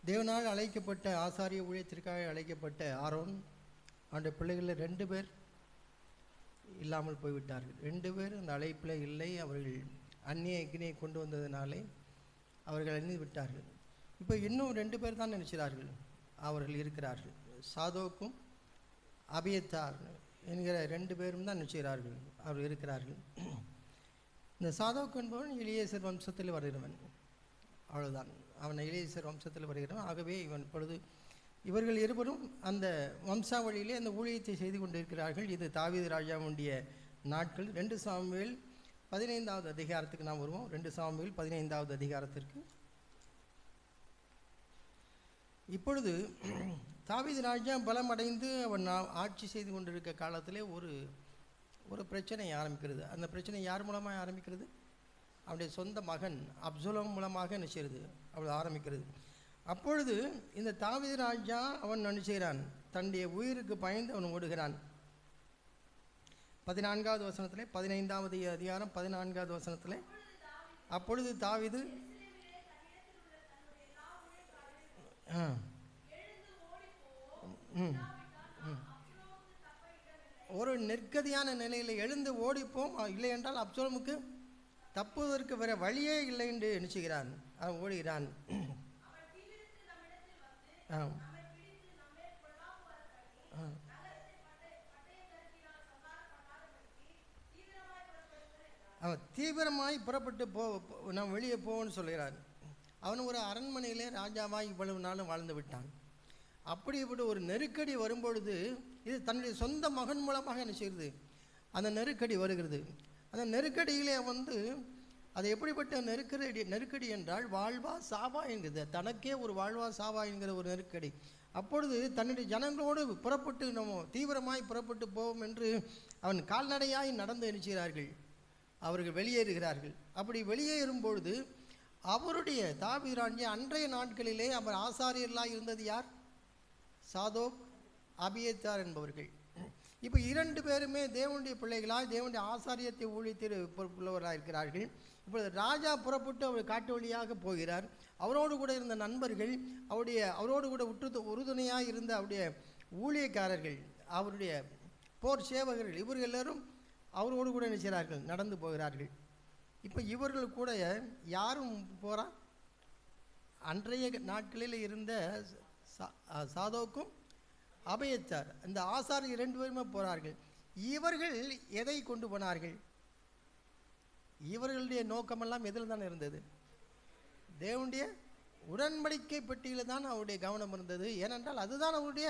தேவனால் அழைக்கப்பட்ட ஆசாரிய ஊழியத்திற்காக அழைக்கப்பட்ட ஆரோன் அவனுடைய பிள்ளைகளில் 2 பேர் இல்லாமல் போய்விட்டார்கள். 2 பேர் அந்த அழைப்பில் இல்லை. அவர்கள் அந்நிய அக்னியை கொண்டு வந்ததினாலே அவர்கள் அழிந்து விட்டார்கள். இப்போ இன்னும் 2 பேர் தான் நினைக்கிறார்கள் அவர்கள் இருக்கிறார்கள். சாதோக்கும் அபியத்தார் என்கிற 2 பேரும் தான் நினைக்கிறார்கள் அவர்கள் இருக்கிறார்கள். இந்த சாதோக்கு என்பவன் எலியேசர் வம்சத்தில் வருகிறவன், அவ்வளோதான். அவன் எலியேசர் வம்சத்தில் வருகிறவன். ஆகவே இவன் இப்பொழுது இவர்கள் இருவரும் அந்த வம்சாவளியிலே அந்த ஊழியத்தை செய்து கொண்டிருக்கிறார்கள். இது தாவீது ராஜாவுடைய நாட்கள். 2 சாமுவேல் 15வது அதிகாரத்துக்கு நாம் வருவோம். 2 சாமுவேல் 15வது அதிகாரத்திற்கு. இப்பொழுது தாவீது ராஜா பலம் அடைந்து அவன் ஆட்சி செய்து கொண்டிருக்க காலத்திலே ஒரு பிரச்சனை ஆரம்பிக்கிறது. அந்த பிரச்சனை யார் மூலமாக ஆரம்பிக்கிறது? அவனுடைய சொந்த மகன் அப்சலோம் மூலமாக நினைச்சிருது அவள் ஆரம்பிக்கிறது. அப்பொழுது இந்த தாவீது ராஜா அவன் நினைச்சான், தன்னுடைய உயிருக்கு பயந்து அவன் ஓடுகிறான். 14வது வசனத்திலே 15வது அதிகாரம் 14வது வசனத்திலே, அப்பொழுது தாவீது ஒரு நெருக்கடியான நிலையில் எழுந்து ஓடிப்போம், இல்லை என்றால் அப்சலோமுக்கு தப்புவதற்கு வேற வழியே இல்லை என்று நினைச்சுகிறான். அவன் ஓடுகிறான். அவன் தீவிரமாய் புறப்பட்டு நாம் வெளியே போவோன்னு சொல்கிறான். அவன் ஒரு அரண்மனையிலே ராஜாவாய் இவ்வளவு நாளும் வாழ்ந்து விட்டான். அப்படிப்பட்ட ஒரு நெருக்கடி வரும்பொழுது இது தன்னுடைய சொந்த மகன் மூலமாக என்ன செய்கிறது, அந்த நெருக்கடி வருகிறது. அந்த நெருக்கடியிலே அது எப்படிப்பட்ட நெருக்கடி என்றால் வாழ்வா சாவா என்கிறது, தனக்கே ஒரு வாழ்வா சாவா என்கிற ஒரு நெருக்கடி. அப்பொழுது தன்னுடைய ஜனங்களோடு புறப்பட்டு நம்ம தீவிரமாய் புறப்பட்டு போவோம் என்று அவன் கால்நடையாய் நடந்து நினைக்கிறார்கள். அவர்கள் வெளியேறுகிறார்கள். அப்படி வெளியேறும் பொழுது அவருடைய தாவீது ராஜா அன்றைய நாட்களிலே அவர் ஆசாரியர்களாக இருந்தது யார்? சாதோக் அபியத்தார் என்பவர்கள். இப்போ 2 பேருமே தேவனுடைய பிள்ளைகளாய் தேவனுடைய ஆசாரியத்தை ஊழியத்தில் பொறுப்புள்ளவராக இருக்கிறார்கள். இப்பொழுது ராஜா புறப்பட்டு அவர் காட்டு வழியாக போகிறார். அவரோடு கூட இருந்த நண்பர்கள், அவரோடு கூட உறுதுணையாக இருந்த அவருடைய ஊழியக்காரர்கள், அவருடைய போர் சேவகர்கள், இவர்கள் எல்லாரும் அவரோடு கூட நினைக்கிறார்கள், நடந்து போகிறார்கள். இப்போ இவர்கள் கூட யாரும் போகிறா? அன்றைய நாட்களில் இருந்த சாதோக்கும் அபியத்தார், அந்த ஆசாரியர் 2 பேருமே போகிறார்கள். இவர்கள் எதை கொண்டு போனார்கள்? இவர்களுடைய நோக்கமெல்லாம் எதில் தான் இருந்தது? தேவனுடைய உடன்படிக்கை பெட்டியில் தான் அவருடைய கவனம் இருந்தது. ஏனென்றால் அதுதான் அவருடைய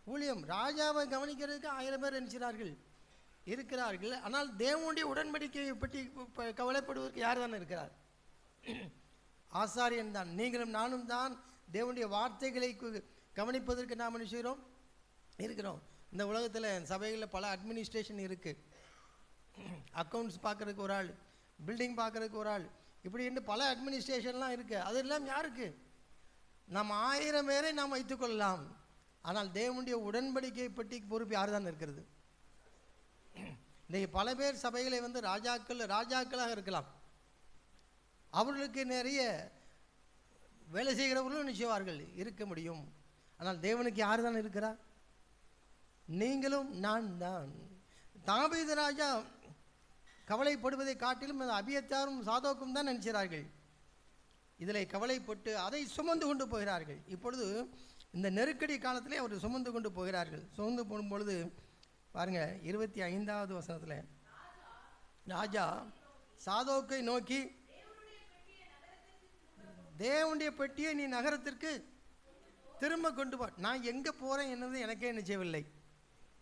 ஊழியம். ராஜாவை கவனிக்கிறதுக்கு 1000 பேர் இருக்கிறார்கள். ஆனால் தேவனுடைய உடன்படிக்கையை பற்றி கவலைப்படுவதற்கு யார் தான் இருக்கிறார்? ஆசாரியன் தான். நீங்களும் நானும் தான் தேவனுடைய வார்த்தைகளை கவனிப்பதற்கு நாம் என்ன செய்கிறோம்? இருக்கிறோம். இந்த உலகத்தில் சபைகளில் பல அட்மினிஸ்ட்ரேஷன் இருக்குது. அக்கௌண்ட்ஸ் பார்க்குறதுக்கு ஒரு ஆள், பில்டிங் பார்க்குறதுக்கு ஒரு ஆள், இப்படி என்று பல அட்மினிஸ்ட்ரேஷன்லாம் இருக்குது. அதெல்லாம் யாருக்கு? நாம் 1000 பேரை நாம் வைத்துக்கொள்ளலாம். ஆனால் தேவனுடைய உடன்படிக்கை பற்றி பொறுப்பு யார் தான் இருக்கிறது? இன்றைக்கு பல பேர் சபைகளை ராஜாக்களாக இருக்கலாம். அவர்களுக்கு நிறைய வேலை செய்கிறவர்களும் நிச்சயவார்கள் இருக்க முடியும். ஆனால் தேவனுக்கு யார் தான் இருக்கிறார்? நீங்களும் நான் தான். தாவீது ராஜா கவலைப்படுவதை காட்டிலும் அந்த அபியத்தாரும் சாதோக்கும் தான் நினைக்கிறார்கள். இதில் கவலைப்பட்டு அதை சுமந்து கொண்டு போகிறார்கள். இப்பொழுது இந்த நெருக்கடி காலத்திலே அவர் சுமந்து கொண்டு போகிறார்கள். சுமந்து போகும் பொழுது பாருங்கள், 25வது வசனத்தில் ராஜா சாதோக்கை நோக்கி, தேவனுடைய பெட்டியை நீ நகரத்திற்கு திரும்ப கொண்டு போ. நான் எங்கே போகிறேன் என்னது எனக்கே நிச்சயவில்லை.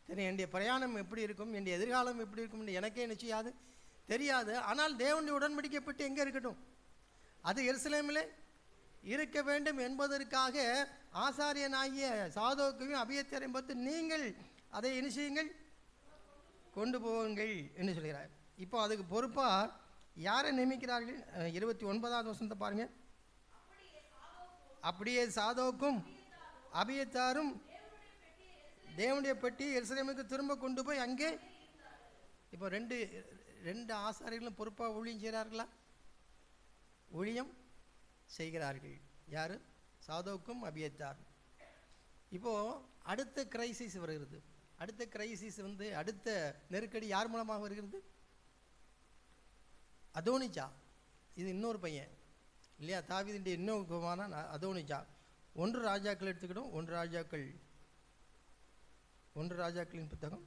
சரி, என்னுடைய பிரயாணம் எப்படி இருக்கும், என்னுடைய எதிர்காலம் எப்படி இருக்கும் என்று எனக்கே நிச்சயாது தெரியாது. ஆனால் தேவனுடைய உடன்படிக்கை பெட்டி எங்கே இருக்கட்டும், அது எருசலேமிலே இருக்க வேண்டும் என்பதற்காக ஆசாரியனாகிய சாதோக்கையும் அபியத்தாரையும் பார்த்து நீங்கள் அதை என்ன செய்யுங்கள், கொண்டு போவுங்கள் என்று சொல்கிறார். இப்போ அதுக்கு பொறுப்பாக யாரை நியமிக்கிறார்கள்? 29வது வசனத்தை பாருங்கள். அப்படியே சாதோக்கும் அபியத்தாரும் தேவனுடைய பெட்டி எருசலேமுக்கு திரும்ப கொண்டு போய் அங்கே, இப்போ ரெண்டு ஆசாரியர்களும் பொறுப்பாக ஊழியம் செய்கிறார்களா? ஊழியம் செய்கிறார்கள். யார்? சாதோக்கும் அபியத்தார். இப்போது அடுத்த கிரைசிஸ் வருகிறது. அடுத்த கிரைசிஸ் வந்து அடுத்த நெருக்கடி யார் மூலமாக வருகிறது? அதோனிஜா. இது இன்னொரு பையன் இல்லையா, தாவீதுடைய இன்னொரு குமாரன் அதோனிஜா. 1 ராஜாக்கள் எடுத்துக்கிடும். 1 ராஜாக்களின் புத்தகம்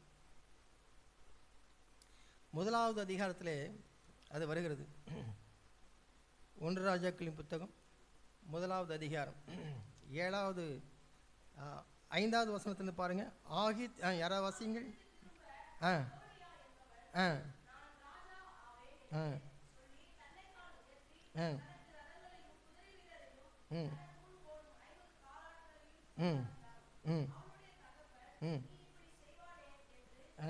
1வது அதிகாரத்திலே அது வருகிறது. 1 ராஜாக்களின் புத்தகம் 1வது அதிகாரம் 7வது 5வது வசனத்திலிருந்து பாருங்கள். ஆகித் யாராவது வாசிங்கள். ஆ ஆ ஆ ஆ ம் ம் ம் ம் ஆ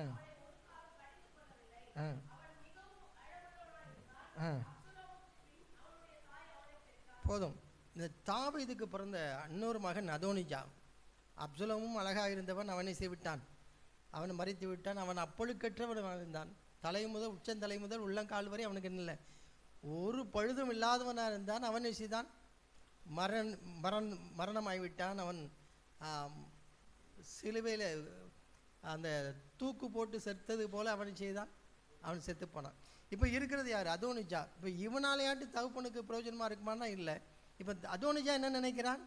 ஆ ஆ போதும். இந்த தாவீதுக்கு பிறந்த இன்னொரு மகன் அதோனிஜா. அப்சலோமும் அழகாக இருந்தவன், அவனை செய்விட்டான், அவனை மறித்து விட்டான். அவன் அப்பொழுக்கற்றவன் இருந்தான். தலை முதல் உச்சந்தலை முதல் உள்ளங்கால் வரை அவனுக்கு என்ன இல்லை, ஒரு பழுதும் இல்லாதவனாக இருந்தான். அவன் செய்தான், மரணமாகிவிட்டான். அவன் சிலுவையில் அந்த தூக்கு போட்டு செத்தது போல் அவனை செய்தான், அவன் செத்து போனான். இப்போ இருக்கிறது யார்? அதோனிஜா. இப்போ இவனாலேயாட்டு தகப்பனுக்கு பிரயோஜனமாக இருக்குமானா இல்லை. இப்போ அதோனிஜா என்ன நினைக்கிறான்?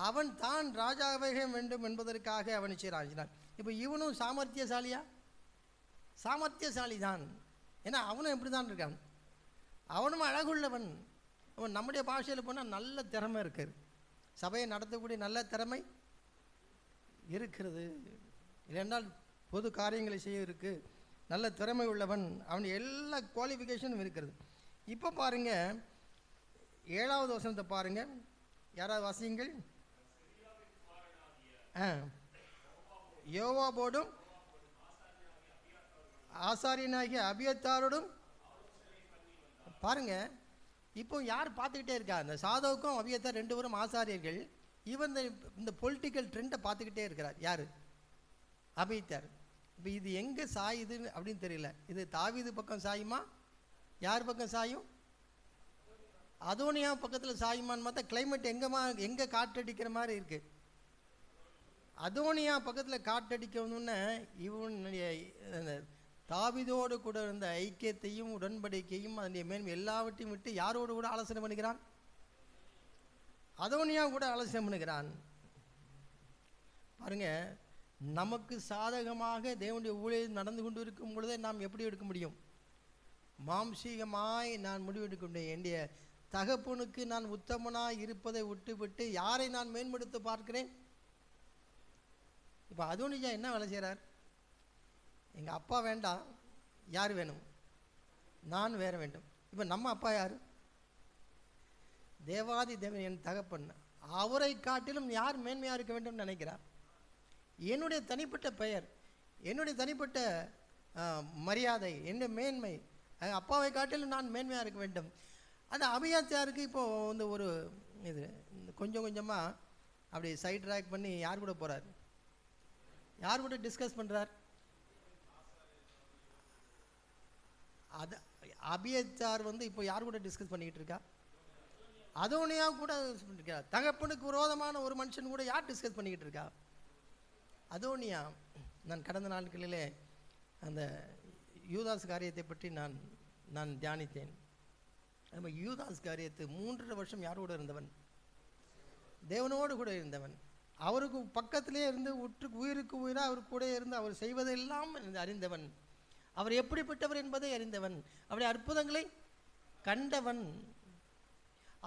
அவன் தான் ராஜாவாக வேண்டும் என்பதற்காக அவனை செய்கிறான். இப்போ இவனும் சாமர்த்தியசாலியா? சாமர்த்தியசாலி தான். ஏன்னா அவனும் எப்படி தான் இருக்கான், அவனும் அழகுள்ளவன். அவன் நம்முடைய பாஷையில் போனால் நல்ல திறமை இருக்குது, சபையை நடத்தக்கூடிய நல்ல திறமை இருக்கிறது. இல்லைன்றால் பொது காரியங்களை செய்ய இருக்குது, நல்ல திறமை உள்ளவன். அவன் எல்லா குவாலிஃபிகேஷனும் இருக்கிறது. இப்போ பாருங்கள் 7வது வசனத்தை பாருங்கள். யாராவது வாசியுங்கள். யோவாபோடும் ஆசாரியனாகிய அபியத்தாரோடும் பாருங்க. இப்போ யார் பார்த்துக்கிட்டே இருக்கா? அந்த சாதோக்கும் அபியத்தார் 2 பேரும் ஆசாரியர்கள். இவன் இந்த பொலிட்டிக்கல் ட்ரெண்டை பார்த்துக்கிட்டே இருக்கிறார். யார்? அபியத்தார். இப்போ இது எங்கே சாயுது அப்படின்னு தெரியல. இது தாவீது பக்கம் சாயுமா, யார் பக்கம் சாயும்? அதோனியா பக்கத்தில் சாயுமான்னு பார்த்தா கிளைமேட் எங்கே காற்றடிக்கிற மாதிரி இருக்குது. அதோனியா பக்கத்தில் காற்றடிக்கணுன்னு இவனுடைய தாவீதோடு கூட இருந்த ஐக்கியத்தையும் உடன்படிக்கையும் அதனுடைய மேன்மை எல்லாவற்றையும் விட்டு யாரோடு கூட ஆலோசனை பண்ணுகிறான்? அதோனியா கூட ஆலோசனை பண்ணுகிறான். பாருங்க, நமக்கு சாதகமாக தேவனுடைய ஊழியம் நடந்து கொண்டு இருக்கும் பொழுதே நாம் எப்படி எடுக்க முடியும்? மாம்சீகமாய் நான் முடிவெடுக்க முடியும். என்னுடைய தகப்பனுக்கு நான் உத்தமனாய் இருப்பதை விட்டு யாரை நான் மேம்படுத்த பார்க்கிறேன்? இப்போ அதோனிஜா என்ன வேலை செய்கிறார்? எங்கள் அப்பா வேண்டாம், யார் வேணும்? நான் வேற வேண்டும். இப்போ நம்ம அப்பா யார்? தேவாதி தேவன், என் தகப்பன். அவரை காட்டிலும் யார் மேன்மையாக இருக்க வேண்டும் நினைக்கிறார்? என்னுடைய தனிப்பட்ட பெயர், என்னுடைய தனிப்பட்ட மரியாதை, என்னுடைய மேன்மை, அப்பாவை காட்டிலும் நான் மேன்மையாக இருக்க வேண்டும். அது அபியத்தாருக்கு இப்போது வந்து ஒரு இது கொஞ்சம் கொஞ்சமாக அப்படி சைட் ட்ராக் பண்ணி யார் கூட போகிறார்? யார் கூட டிஸ்கஸ் பண்ணுறார்? அது அபியத்தார் வந்து இப்போ யார் கூட டிஸ்கஸ் பண்ணிக்கிட்டு இருக்கா? அதோனியா கூட இருக்கா. தகப்பனுக்கு விரோதமான ஒரு மனுஷன் கூட யார் டிஸ்கஸ் பண்ணிக்கிட்டு இருக்கா? அதோனியா. நான் கடந்த நாட்களிலே அந்த யூதாஸ் காரியத்தை பற்றி நான் தியானித்தேன். நம்ம யூதாஸ் காரியத்து 3.5 வருஷம் யாரோடு இருந்தவன்? தேவனோடு கூட இருந்தவன். அவருக்கு பக்கத்திலே இருந்து உயிருக்கு உயிராக அவர் கூட இருந்து அவர் செய்வதெல்லாம் அறிந்தவன். அவர் எப்படிப்பட்டவர் என்பதை அறிந்தவன். அவருடைய அற்புதங்களை கண்டவன்.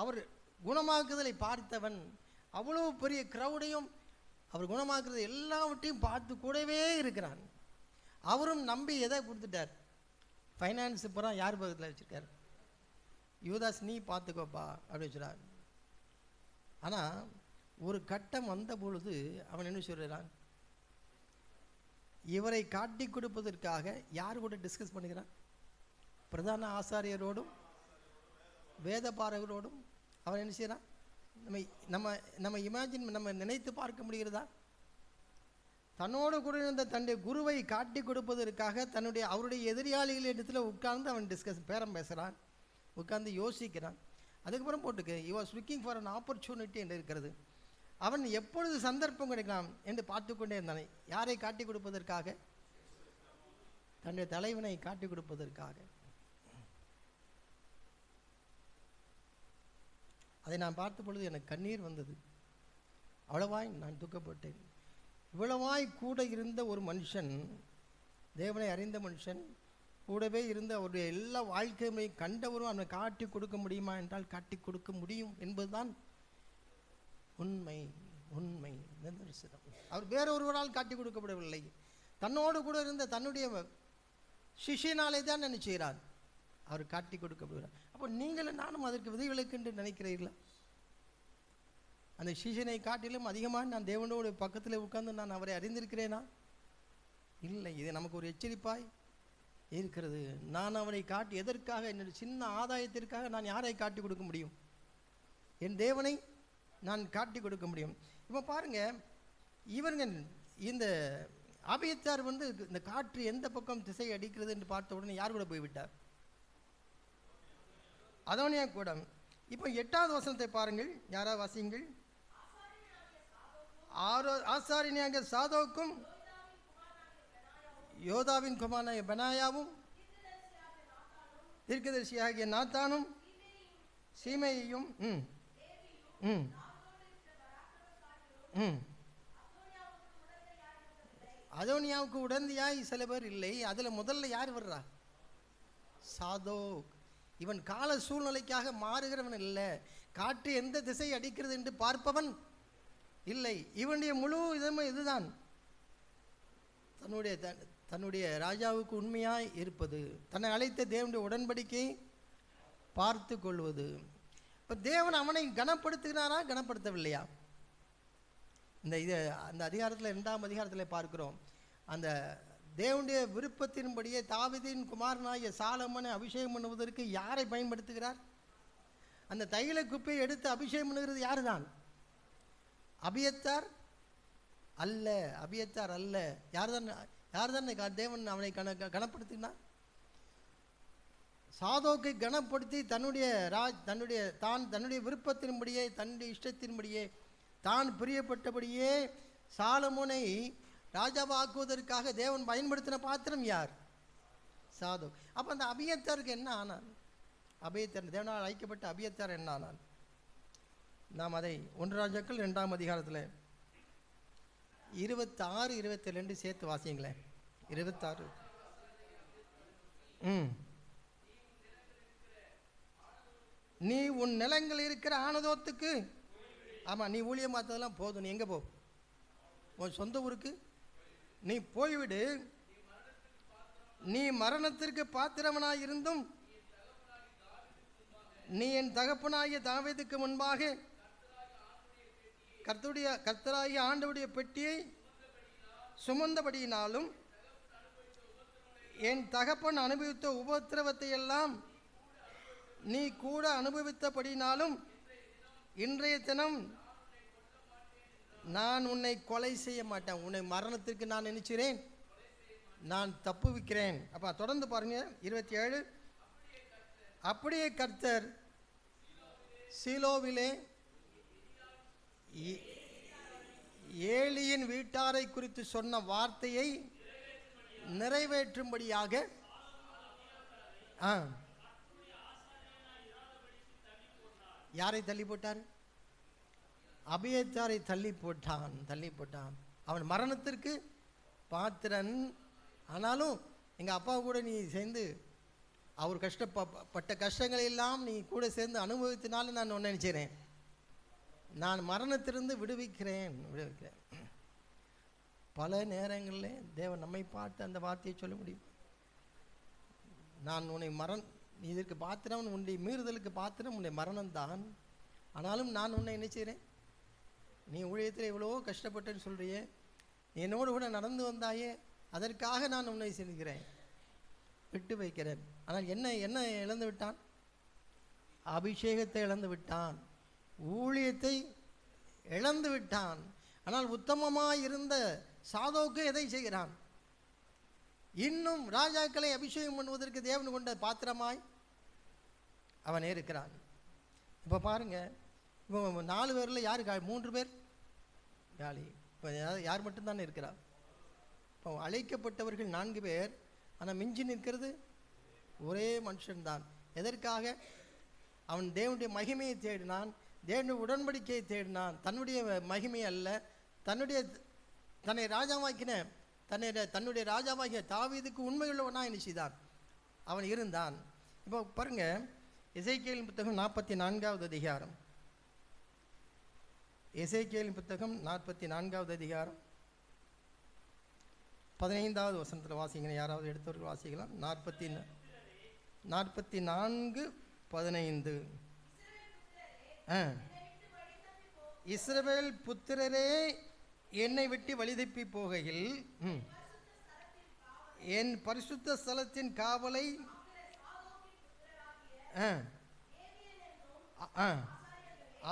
அவர் குணமாக்குதலை பார்த்தவன். அவ்வளோ பெரிய க்ரௌடையும் அவர் குணமாக்குறது எல்லாவற்றையும் பார்த்து கூடவே இருக்கிறான். அவரும் நம்பி எதை கொடுத்துட்டார்? ஃபைனான்ஸ் பூரா யார் பக்கத்தில் வச்சுருக்கார்? யூதாஸ், நீ பார்த்துக்கோப்பா அப்படின்னு சொல்கிறார். ஆனால் ஒரு கட்டம் வந்த பொழுது அவன் என்ன சொல்கிறான்? இவரை காட்டி கொடுப்பதற்காக யார் கூட டிஸ்கஸ் பண்ணுகிறான்? பிரதான ஆசாரியரோடும் வேதபாரகரோடும் அவன் என்ன செய்கிறான்? நம்ம இமேஜின் நம்ம நினைத்து பார்க்க முடிகிறதா? தன்னோடு கூட இருந்த தன்னுடைய குருவை காட்டி கொடுப்பதற்காக அவருடைய எதிரியாளிகள் இடத்துல உட்கார்ந்து அவன் பேரம் பேசுகிறான், உட்கார்ந்து யோசிக்கிறான். அதுக்கப்புறம் போட்டுக்கு he was looking for an opportunity என்று இருக்கிறது. அவன் எப்பொழுது சந்தர்ப்பம் கிடைக்கலாம் என்று பார்த்து கொண்டே இருந்தான். யாரை காட்டி கொடுப்பதற்காக? தன்னுடைய தலைவனை காட்டி கொடுப்பதற்காக. அதை நான் பார்த்த பொழுது எனக்கு கண்ணீர் வந்தது. அவ்வளவாய் நான் துக்கப்பட்டேன். இவ்வளவாய் கூட இருந்த ஒரு மனுஷன், தேவனை அறிந்த மனுஷன், கூடவே இருந்த அவருடைய எல்லா வாழ்க்கையுமே கண்டவரும் அவனை காட்டி கொடுக்க முடியுமா என்றால் காட்டி கொடுக்க முடியும் என்பதுதான் உண்மை. உண்மை நிதர்சனம். அவர் வேறொருவரால் காட்டி கொடுக்கப்படவில்லை, தன்னோடு கூட இருந்த தன்னுடைய சிஷியனாலே தான் நினைச்சுகிறார் அவர் காட்டி கொடுக்கப்படுகிறார். அப்போ நீங்களும் நானும் அதற்கு விதிவிலக்கு என்று நினைக்கிறீர்களா? அந்த சிஷியனை காட்டிலும் அதிகமாக நான் தேவனோட பக்கத்தில் உட்கார்ந்து நான் அவரை அறிந்திருக்கிறேனா? இல்லை. இது நமக்கு ஒரு எச்சரிப்பாய் இருக்கிறது. நான் அவரை காட்டி எதற்காக? என்னுடைய சின்ன ஆதாயத்திற்காக நான் யாரை காட்டி கொடுக்க முடியும்? என் தேவனை நான் காட்டி கொடுக்க முடியும். இப்போ பாருங்க, இவங்க இந்த அபியத்தார் இந்த காற்று எந்த பக்கம் திசை அடிக்கிறது என்று பார்த்த உடனே யார் கூட போய்விட்டார்? அதோனியா கூட. இப்போ 8வது வசனத்தை பாருங்கள், யாராவது வாசியுங்கள். ஆசாரியனாகிய சாதோக்கும் யோதாவின் குமாரனாகிய பெனாயாவும் தீர்க்கதரிசியாகிய நாத்தானும் சீமையையும் அதோனியாவுக்கு உடந்தையாய் சில பேர் இல்லை. அதுல முதல்ல யார் வர்றா? சாதோக். இவன் கால சூழ்நிலைக்காக மாறுகிறவன் இல்லை, காற்று எந்த திசை அடிக்கிறது என்று பார்ப்பவன் இல்லை. இவனுடைய முழு இதுதான் தன்னுடைய ராஜாவுக்கு உண்மையாய் இருப்பது, தன்னை அழைத்த தேவனுடைய உடன்படிக்கையை பார்த்து கொள்வது. இப்போ தேவன் அவனை கனப்படுத்துகிறாரா, கனப்படுத்தவில்லையா? அந்த அதிகாரத்தில் 2ஆம் அதிகாரத்தில் பார்க்கிறோம். அந்த தேவனுடைய விருப்பத்தின்படியே தாவீதின் குமாரனாகிய சாலமோனை அபிஷேகம் பண்ணுவதற்கு யாரை பயன்படுத்துகிறார்? அந்த தைல குப்பையை எடுத்து அபிஷேகம் பண்ணுகிறது யாரு தான்? அபியத்தார் அல்ல. அபியத்தார் அல்ல. யார் தான் தேவன் அவனை கனப்படுத்தினார்? சாதோக்கை கனப்படுத்தி தன்னுடைய விருப்பத்தின்படியே, தன்னுடைய இஷ்டத்தின்படியே, தான் பிரியப்பட்டபடியே சாலமோனை ராஜாவாக்குவதற்காக தேவன் பயன்படுத்தின பாத்திரம் யார்? சாதோக். அப்போ அந்த அபியத்தாருக்கு என்ன ஆனான்? அபியத்தார், தேவனால் அழைக்கப்பட்ட அபியத்தார் என்ன ஆனான்? நாம் அதை 1 ராஜாக்கள் 2ஆம் அதிகாரத்தில் 26, 22 சேர்த்து வாசிங்களேன். 26. நீ உன் நிலங்கள் இருக்கிற ஆனதோத்துக்கு, ஆமாம், நீ ஊழியம் பார்த்ததெல்லாம் போதும், நீ எங்கே போ? உன் சொந்த ஊருக்கு நீ போய்விடு. நீ மரணத்திற்கு பாத்திரவனாய் இருந்தும் நீ என் தகப்பனாகிய தாவீதுக்கு முன்பாக கர்த்தராகிய ஆண்டவருடைய பெட்டியை சுமந்தபடியினாலும் என் தகப்பன் அனுபவித்த உபத்திரவத்தை எல்லாம் நீ கூட அனுபவித்தபடினாலும் இன்றைய தினம் நான் உன்னை கொலை செய்ய மாட்டேன். உன்னை மரணத்திற்கு நான் நினைக்கிறேன், நான் தப்புவிக்கிறேன். அப்ப தொடர்ந்து பாருங்க 27. அப்படியே கர்த்தர் சீலோவிலே ஏலியின் வீட்டாரை குறித்து சொன்ன வார்த்தையை நிறைவேற்றும்படியாக யாரை தள்ளி போட்டார்? அபியத்தாரை தள்ளி போட்டான். அவன் மரணத்திற்கு பாத்திரன். ஆனாலும் எங்க அப்பா கூட நீ சேர்ந்து அவர் கஷ்டப்பட்ட கஷ்டங்களை எல்லாம் நீ கூட சேர்ந்து அனுபவித்தினாலும் நான் ஒன்று நினைக்கிறேன், நான் மரணத்திலிருந்து விடுவிக்கிறேன். பல நேரங்களில் தேவன் நம்மை பார்த்து அந்த வார்த்தையை சொல்ல முடியும். நான் உன்னை நீ இதற்கு பாத்திரம், உன்னுடைய மீறுதலுக்கு பாத்திரம் உன்னுடைய மரணம்தான். ஆனாலும் நான் உன்னை என்ன செய்கிறேன்? நீ ஊழியத்தில் எவ்வளவோ கஷ்டப்பட்டேன்னு சொல்கிறியே, நீ என்னோடு கூட நடந்து வந்தாயே, அதற்காக நான் உன்னை செல்கிறேன், விட்டு வைக்கிறேன். ஆனால் என்ன இழந்து விட்டான்? அபிஷேகத்தை இழந்து விட்டான், ஊழியத்தை இழந்து விட்டான். ஆனால் உத்தமமாய் இருந்த சாதோக்கு எதை செய்கிறான்? இன்னும் ராஜாக்களை அபிஷேகம் பண்ணுவதற்கு தேவன் கொண்ட பாத்திரமாய் அவன் இருக்கிறான். இப்போ பாருங்கள், இப்போ 4 பேரில் யார் 3 பேர் காலி. இப்போ யார் மட்டும்தானே இருக்கிறா? இப்போ அழைக்கப்பட்டவர்கள் 4 பேர், ஆனால் மிஞ்சி நிற்கிறது ஒரே மனுஷன்தான். எதற்காக? அவன் தேவனுடைய மகிமையை தேடினான், தேவனுடைய உடன்படிக்கையை தேடினான். தன்னுடைய மகிமை அல்ல, தன்னை ராஜாவாக்கின தன்னுடைய ராஜாவாகிய தாவீதுக்கு உண்மையுள்ளவனாக என்ன செய்தான்? அவன் இருந்தான். இப்போ பாருங்க, எசேக்கியேலின் புத்தகம் 44வது அதிகாரம். எசேக்கியேலின் புத்தகம் 44வது அதிகாரம் 15வது வசனத்தில் வாசிங்க. யாராவது எடுத்தவர்கள் வாசிக்கலாம். 44:15. இஸ்ரவேல் புத்திரரே, என்னை விட்டு வழிதப்பி போகையில் என் பரிசுத்த ஸ்தலத்தின் காவலை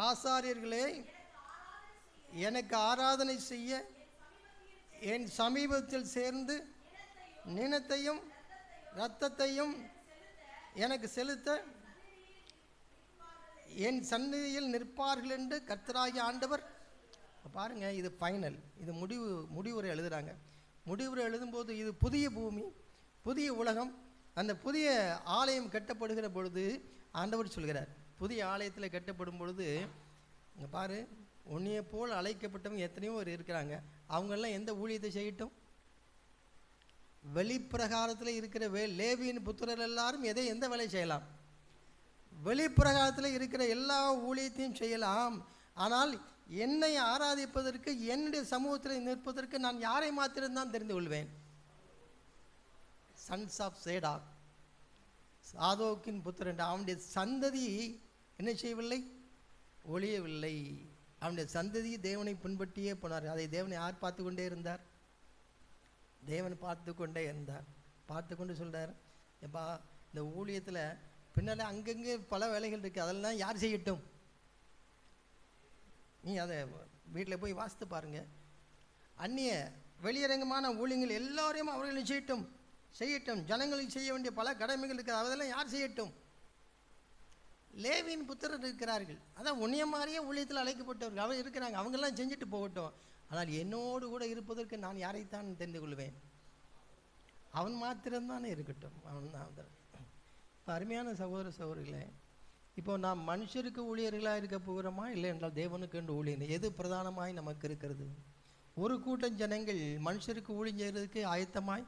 ஆசாரியர்களே எனக்கு ஆராதனை செய்ய என் சமீபத்தில் சேர்ந்து நினத்தையும் இரத்தத்தையும் எனக்கு செலுத்த என் சந்நிதியில் நிற்பார்கள் என்று கர்த்தராகிய ஆண்டவர். பாருங்க, இது ஃபைனல், இது முடிவுரை எழுதுகிறாங்க. முடிவுரை எழுதும்போது இது புதிய பூமி, புதிய உலகம். அந்த புதிய ஆலயம் கட்டப்படுகிற பொழுது ஆண்டவர் சொல்கிறார், புதிய ஆலயத்தில் கட்டப்படும் பொழுது இங்கே பாரு, உன்னைய போல் அழைக்கப்பட்டவங்க எத்தனையோ பேர் இருக்கிறாங்க. அவங்கெல்லாம் எந்த ஊழியத்தை செய்யட்டும்? வெளிப்பிரகாரத்தில் இருக்கிற லேவியின் புத்திரர் எல்லாரும் எந்த வேலையை செய்யலாம்? வெளிப்பிரகாரத்தில் இருக்கிற எல்லா ஊழியத்தையும் செய்யலாம். ஆனால் என்னை ஆராதிப்பதற்கு, என்னுடைய சமூகத்தில் நிற்பதற்கு நான் யாரை மாத்திரம்தான் தெரிந்து கொள்வேன்? சன்ஸ் ஆஃப் சேடாக், சாதோக்கின் புத்திரன். அவனுடைய சந்ததி என்ன செய்யவில்லை? ஒளியவில்லை. அவனுடைய சந்ததி தேவனை பின்பற்றியே போனார். அதை தேவனை யார் பார்த்து கொண்டே இருந்தார்? தேவன் பார்த்து கொண்டே இருந்தார். பார்த்து கொண்டு சொல்கிறார், எப்பா இந்த ஊழியத்தில் பின்னால் அங்கங்கே பல வேலைகள் இருக்குது, அதெல்லாம் யார் செய்யட்டும்? நீ அதை வீட்டில் போய் வாசித்து பாருங்கள். அந்நிய வெளியரங்கமான ஊழியங்கள் எல்லாரையும் அவர்கள் செய்யட்டும். ஜனங்களுக்கு செய்ய வேண்டிய பல கடமைகள் இருக்குது, அதெல்லாம் யார் செய்யட்டும்? லேவியின் புத்திரர் இருக்கிறார்கள். அதான் உன்னைய மாதிரியே ஊழியத்தில் அழைக்கப்பட்டவர்கள் அவர் இருக்கிறாங்க. அவங்கெல்லாம் செஞ்சுட்டு போகட்டும். ஆனால் என்னோடு கூட இருப்பதற்கு நான் யாரைத்தான் தெரிந்து கொள்வேன்? அவன் மாத்திரம்தானே இருக்கட்டும். அவன் தான். அருமையான சகோதர சகோதரிகளே, இப்போ நாம் மனுஷருக்கு ஊழியர்களாக இருக்க போகிறோமா, இல்லை என்றால் தேவனுக்கு என்று ஊழியர்? எது பிரதானமாய் நமக்கு இருக்கிறது? ஒரு கூட்டம் ஜனங்கள் மனுஷருக்கு ஊழியம் செய்கிறதுக்கு ஆயத்தமாய்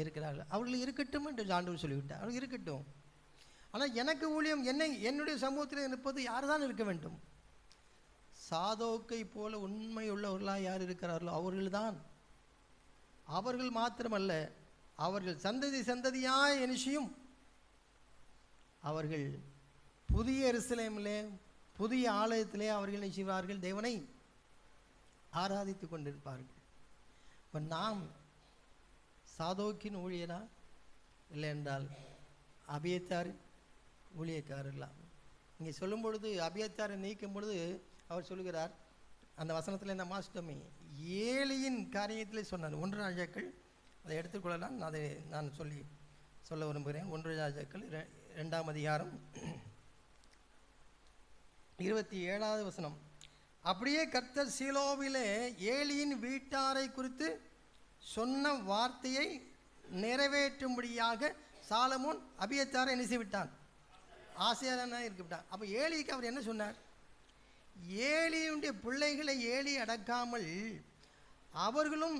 இருக்கிறார்கள். அவர்கள் இருக்கட்டும் என்று ஆண்டவர் சொல்லிவிட்டார். அவர்கள் இருக்கட்டும். ஆனால் எனக்கு ஊழியம், என்னுடைய சமூகத்தில் இருப்பது யார் தான் இருக்க வேண்டும்? சாதோக்கை போல உண்மை உள்ளவர்களாக யார் இருக்கிறார்களோ அவர்கள்தான். அவர்கள் மாத்திரமல்ல, அவர்கள் சந்ததியாய் எனிஷியும் அவர்கள் புதிய எருசலேமிலே, புதிய ஆலயத்திலே அவர்கள் செய்வார்கள், தேவனை ஆராதித்து கொண்டிருப்பார்கள். இப்போ நாம் சாதோக்கின் ஊழியரா, இல்லை என்றால் அபியத்தார் ஊழியக்காரர்களா? இங்கே சொல்லும் பொழுது அபியத்தாரை நீக்கும் பொழுது அவர் சொல்லுகிறார், அந்த வசனத்தில் என்ன மாஸ்டமே ஏலியின் காரியத்தில் சொன்னார். 1 ராஜாக்கள், அதை எடுத்துக்கொள்ளலாம். அதை நான் சொல்ல விரும்புகிறேன். 1 ராஜாக்கள் 2ஆம் அதிகாரம் 27வது வசனம். அப்படியே கர்த்தர் சீலோவிலே ஏலியின் வீட்டாரை குறித்து சொன்ன வார்த்தையை நிறைவேற்றும்படியாக சாலமோன் அபியத்தாரை நினைத்துவிட்டான், ஆசிரியராக இருக்கிவிட்டான். அப்போ ஏலிக்கு அவர் என்ன சொன்னார்? ஏலியுடைய பிள்ளைகளை ஏலி அடக்காமல் அவர்களும்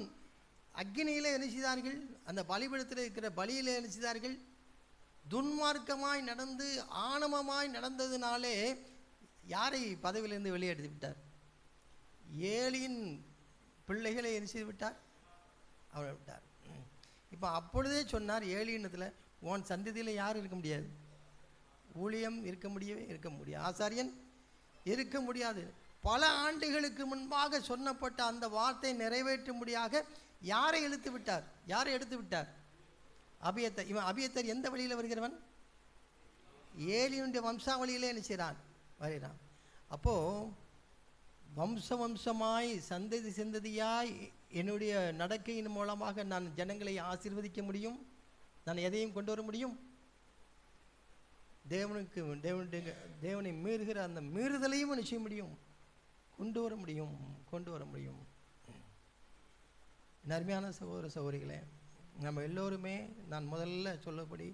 அக்னியில் என்ன செய்தார்கள்? அந்த பலிபீடத்தில் இருக்கிற பலியில் என்ன செய்தார்கள்? துன்மார்க்கமாய் நடந்து ஆணவமாய் நடந்ததுனாலே யாரை பதவியிலிருந்து வெளியெடுத்து விட்டார்? ஏலியின் பிள்ளைகளை என்ன செய்து விட்டார்? அவரை விட்டார். இப்போ அப்பொழுதே சொன்னார் ஏலியினத்தில், உன் சந்ததியில் யாரும் இருக்க முடியாது, ஊழியம் இருக்க முடியாது, ஆசாரியன் இருக்க முடியாது. பல ஆண்டுகளுக்கு முன்பாக சொன்னப்பட்ட அந்த வார்த்தை நிறைவேற்றும்படியாக யாரை எடுத்து விட்டார்? அபியத்தர். இவன் அபியத்தர் எந்த வழியில் வருகிறவன்? ஏலியுடைய வம்சாவளியிலே என்ன செய்கிறான்? வருகிறான். அப்போது வம்சமாய் சந்ததியாய் என்னுடைய நடக்கையின் மூலமாக நான் ஜனங்களை ஆசீர்வதிக்க முடியும், நான் எதையும் கொண்டு வர முடியும். தேவனை மீறுகிற அந்த மீறுதலையும் நிச்சய முடியும், கொண்டு வர முடியும். அருமையான சகோதர சகோதரிகளே, நம்ம எல்லோருமே நான் முதல்ல சொல்லப்படி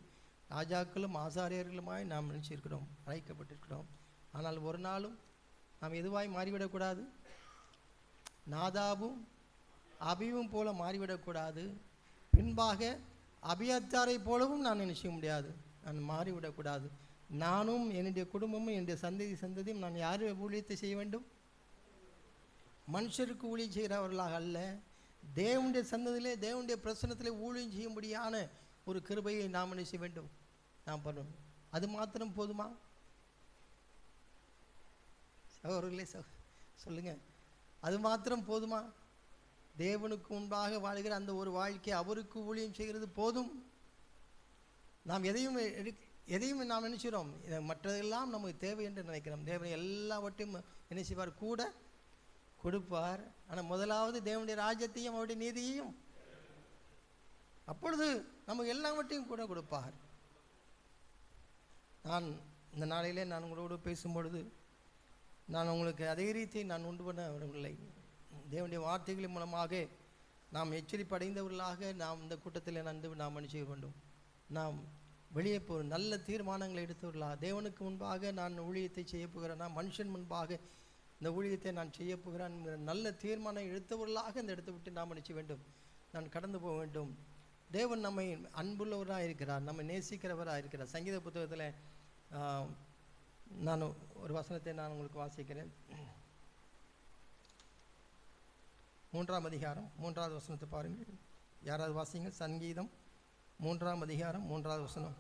ராஜாக்களும் ஆசாரியர்களுமாய் நாம் நினைச்சிருக்கிறோம், அழைக்கப்பட்டிருக்கிறோம். ஆனால் ஒரு நாளும் நாம் எதுவாய் மாறிவிடக்கூடாது, நாதாபும் அபியும் போல மாறிவிடக்கூடாது. பின்பாக அபியத்தாரை போலவும் நான் நினைச்ச முடியாது, நான் மாறிவிடக்கூடாது. நானும் என்னுடைய குடும்பமும் என்னுடைய சந்ததியும் நான் யார் ஊழியத்தை செய்ய வேண்டும்? மனுஷருக்கு ஊழியம் செய்கிறவர்களாக அல்ல, தேவனுடைய சந்ததியிலே தேவனுடைய பிரசன்னத்திலே ஊழியம் செய்யும்படியான ஒரு கிருபையை நாம் என்ன செய்ய வேண்டும்? நாம் பண்ணணும். அது மாத்திரம் போதுமா சகோதரர்களே? சொல்லுங்க, அது மாத்திரம் போதுமா? தேவனுக்கு முன்பாக வாழ்கிற அந்த ஒரு வாழ்க்கை, அவருக்கு ஊழியம் செய்கிறது போதும். நாம் எதையும் நாம் நினைக்கிறோம், மற்றதெல்லாம் நமக்கு தேவை என்று நினைக்கிறோம். தேவனை எல்லாவற்றையும் என்ன செய்வார்? கூட கொடுப்பார். ஆனால் முதலாவது தேவனுடைய ராஜ்யத்தையும் அவருடைய நீதியையும், அப்பொழுது நமக்கு எல்லாவற்றையும் கூட கொடுப்பார். நான் இந்த நாளிலே நான் உங்களோடு பேசும்பொழுது நான் உங்களுக்கு அதே ரீதியை நான் உண்டு பண்ண விடவில்லை. தேவனுடைய வார்த்தைகளின் மூலமாக நாம் எச்சரிப்படைந்தவர்களாக நாம் இந்த கூட்டத்தில் நாம் செய்ய வேண்டும். நாம் வெளியே போகிற நல்ல தீர்மானங்களை எடுத்தவர்களாக, தேவனுக்கு முன்பாக நான் ஊழியத்தை செய்ய போகிறேன், நான் மனுஷன் முன்பாக இந்த ஊழியத்தை நான் செய்ய போகிறேன், நல்ல தீர்மானம் எடுத்தவர்களாக இந்த இடத்தை விட்டு நாம் நினைச்ச வேண்டும், நான் கடந்து போக வேண்டும். தேவன் நம்மை அன்புள்ளவராக இருக்கிறார், நம்மை நேசிக்கிறவராக இருக்கிறார். சங்கீத புத்தகத்தில் நான் ஒரு வசனத்தை நான் உங்களுக்கு வாசிக்கிறேன். 3ஆம் அதிகாரம் 3வது வசனத்தை பாருங்கள். யாராவது வாசிங்க. சங்கீதம் 3ஆம் அதிகாரம் 3வது வசனம்.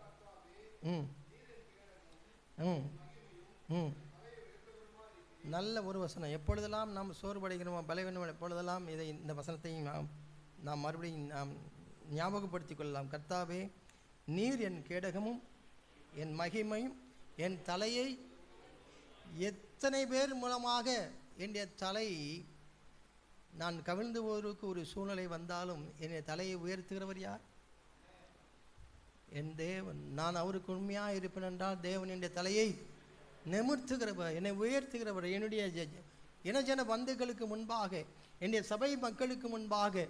நல்ல ஒரு வசனம். எப்பொழுதெல்லாம் நாம் சோர்வடைகிறோமோ, பலவீனம், எப்பொழுதெல்லாம் இந்த வசனத்தையும் நாம் மறுபடியும் நாம் ஞாபகப்படுத்திக் கொள்ளலாம். கர்த்தாவே, நீர் என் கேடகமும் என் மகிமையும், என் தலையை எத்தனை பேர் மூலமாக என்னுடைய தலை நான் கவிழ்ந்து போவதற்கு ஒரு சூழ்நிலை வந்தாலும் என்னுடைய தலையை உயர்த்துகிறவர் யார்? என் தேவன். நான் அவருக்கு உண்மையாக இருப்பேன் என்றால் தேவன் என்னுடைய தலையை நிமிர்த்துகிறவர், என்னை உயர்த்துகிறவர். என்னுடைய இனஜன பந்துக்களுக்கு முன்பாக, என்னுடைய சபை மக்களுக்கு முன்பாக,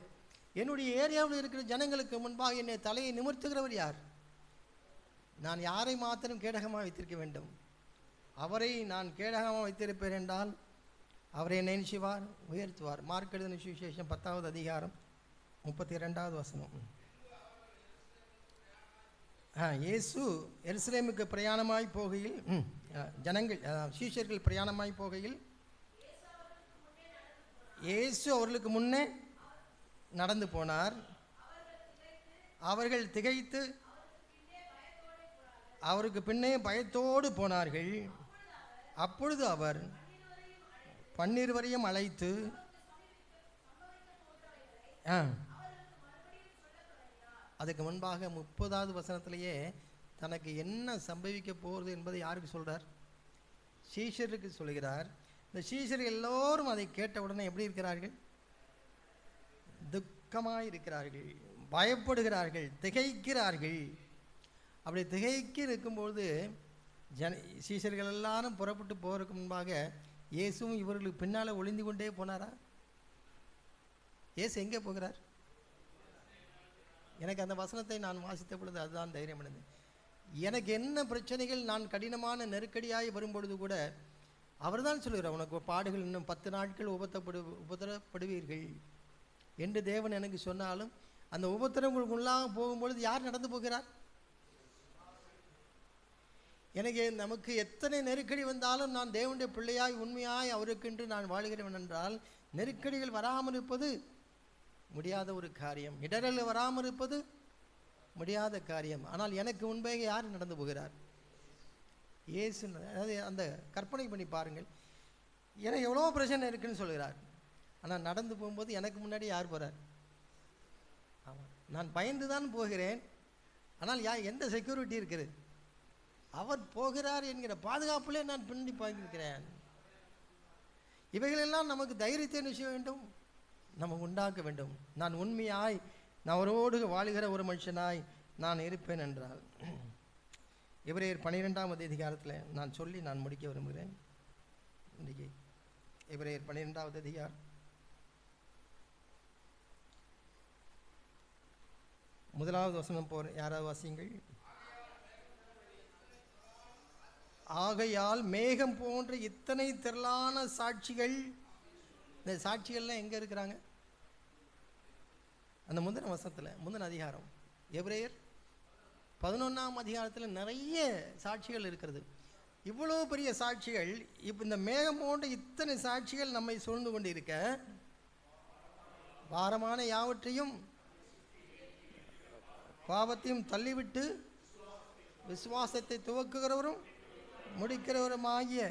என்னுடைய ஏரியாவில் இருக்கிற ஜனங்களுக்கு முன்பாக என்னுடைய தலையை நிமிர்த்துகிறவர் யார்? நான் யாரை மாத்திரம் கேடகமாக வைத்திருக்க வேண்டும்? அவரை நான் கேடகமாக வைத்திருப்பேன் என்றால் அவரை என்ன செய்வார்? உயர்த்துவார். மார்க் எழுதின சுவிசேஷம் 10வது அதிகாரம் 32வது வசனம். இயேசு எருசலேமுக்கு பிரயாணமாய் போகையில், ஜனங்கள் சீஷர்கள் பிரயாணமாய் போகையில் இயேசு அவர்களுக்கு முன்னே நடந்து போனார். அவர்கள் திகைத்து அவருக்கு பின்னே பயத்தோடு போனார்கள். அப்பொழுது அவர் 12 அழைத்து அதுக்கு முன்பாக 30வது வசனத்திலேயே தனக்கு என்ன சம்பவிக்க போகிறது என்பதை யாருக்கு சொல்கிறார்? சீஷருக்கு சொல்கிறார். இந்த சீஷர்கள் எல்லோரும் அதை கேட்ட உடனே எப்படி இருக்கிறார்கள்? துக்கமாக இருக்கிறார்கள், பயப்படுகிறார்கள், திகைக்கிறார்கள். அப்படி திகைக்கு இருக்கும்போது சீஷர்கள் எல்லாரும் புறப்பட்டு போகிறதுக்கு முன்பாக இயேசுவும் இவர்களுக்கு பின்னால் ஒளிந்து கொண்டே போனாரா? இயேசு எங்கே போகிறார்? எனக்கு அந்த வசனத்தை நான் வாசித்த பொழுது அதுதான் தைரியம் அடைந்தது. எனக்கு என்ன பிரச்சனைகள், நான் கடினமான நெருக்கடியாய் வரும்பொழுது கூட அவர் தான் சொல்கிறார், உனக்கு பாடுகள் இன்னும் 10 நாட்கள் உபத்திரப்படுவீர்கள் என்று தேவன் எனக்கு சொன்னாலும் அந்த உபத்திரங்களுக்குள்ளாக போகும்பொழுது யார் நடந்து போகிறார்? எனக்கு நமக்கு எத்தனை நெருக்கடி வந்தாலும் நான் தேவனுடைய பிள்ளையாய் உண்மையாய் அவருக்கென்று நான் வாழ்கிறவன் என்றால் நெருக்கடிகள் வராமல் இருப்பது முடியாத ஒரு காரியம், இடரல் வராமல் இருப்பது முடியாத காரியம். ஆனால் எனக்கு முன்பே யார் நடந்து போகிறார்? இயேசு. அதாவது அந்த கற்பனை பண்ணி பாருங்கள், எனக்கு எவ்வளோ பிரச்சனை இருக்குன்னு சொல்கிறார், ஆனால் நடந்து போகும்போது எனக்கு முன்னாடி யார் போகிறார்? ஆமாம், நான் பயந்து தான் போகிறேன், ஆனால் எந்த செக்யூரிட்டி இருக்குது? அவர் போகிறார் என்கிற பாதுகாப்பிலே நான் பின்னி பாய்ந்திருக்கிறேன். இவைகளெல்லாம் நமக்கு தைரியத்தை செய்ய வேண்டும், நம்ம உண்டாக்க வேண்டும். நான் உண்மையாய் நான் அவரோடு வாழுகிற ஒரு மனுஷனாய் நான் இருப்பேன் என்றால் எபிரேயர் 12ஆம் அதிகாரத்தில் நான் சொல்லி நான் முடிக்க விரும்புகிறேன். இன்றைக்கி எபிரேயர் 12ஆவது அதிகாரம் 1வது வசனம் போகிற யாராவது வாசியுங்கள். ஆகையால் மேகம் போன்ற இத்தனை திரளான சாட்சிகள். இந்த சாட்சிகள்லாம் எங்கே இருக்கிறாங்க? அந்த முந்தின வசனத்தில், முந்தின அதிகாரம் எபிரேயர் 11ஆம் அதிகாரத்தில் நிறைய சாட்சிகள் இருக்கிறது. இவ்வளோ பெரிய சாட்சிகள். இப்போ இந்த மேகம் போன்ற இத்தனை சாட்சிகள் நம்மை சூழ்ந்து கொண்டு இருக்க, பாரமான யாவற்றையும் பாவத்தையும் தள்ளிவிட்டு விசுவாசத்தை துவக்குகிறவரும் முடிக்கிறவரும் ஆகிய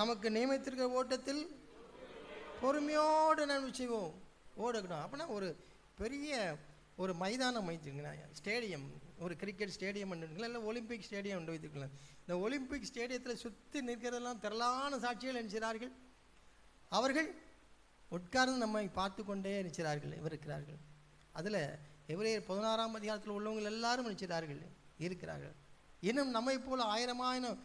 நமக்கு நியமித்திருக்கிற ஓட்டத்தில் பொறுமையோடு நான் செய்வோம். ஓடக்கணும். அப்படின்னா ஒரு பெரிய ஒரு மைதானம் வைத்துருக்கேன், ஸ்டேடியம், ஒரு கிரிக்கெட் ஸ்டேடியம் இல்லை ஒலிம்பிக் ஸ்டேடியம் என்று வைத்துக்கலாம். இந்த ஒலிம்பிக் ஸ்டேடியத்தில் சுற்றி நிற்கிறதெல்லாம் திரளான சாட்சிகள் நினைச்சார்கள். அவர்கள் உட்கார்ந்து நம்மை பார்த்து கொண்டே இருக்கிறார்கள். அதில் எபிரேயர் 16ஆம் அதிகாரத்தில் உள்ளவங்க எல்லாரும் நினைச்சார்கள், இருக்கிறார்கள். இன்னும் நம்மை போல ஆயிரமாயிரம்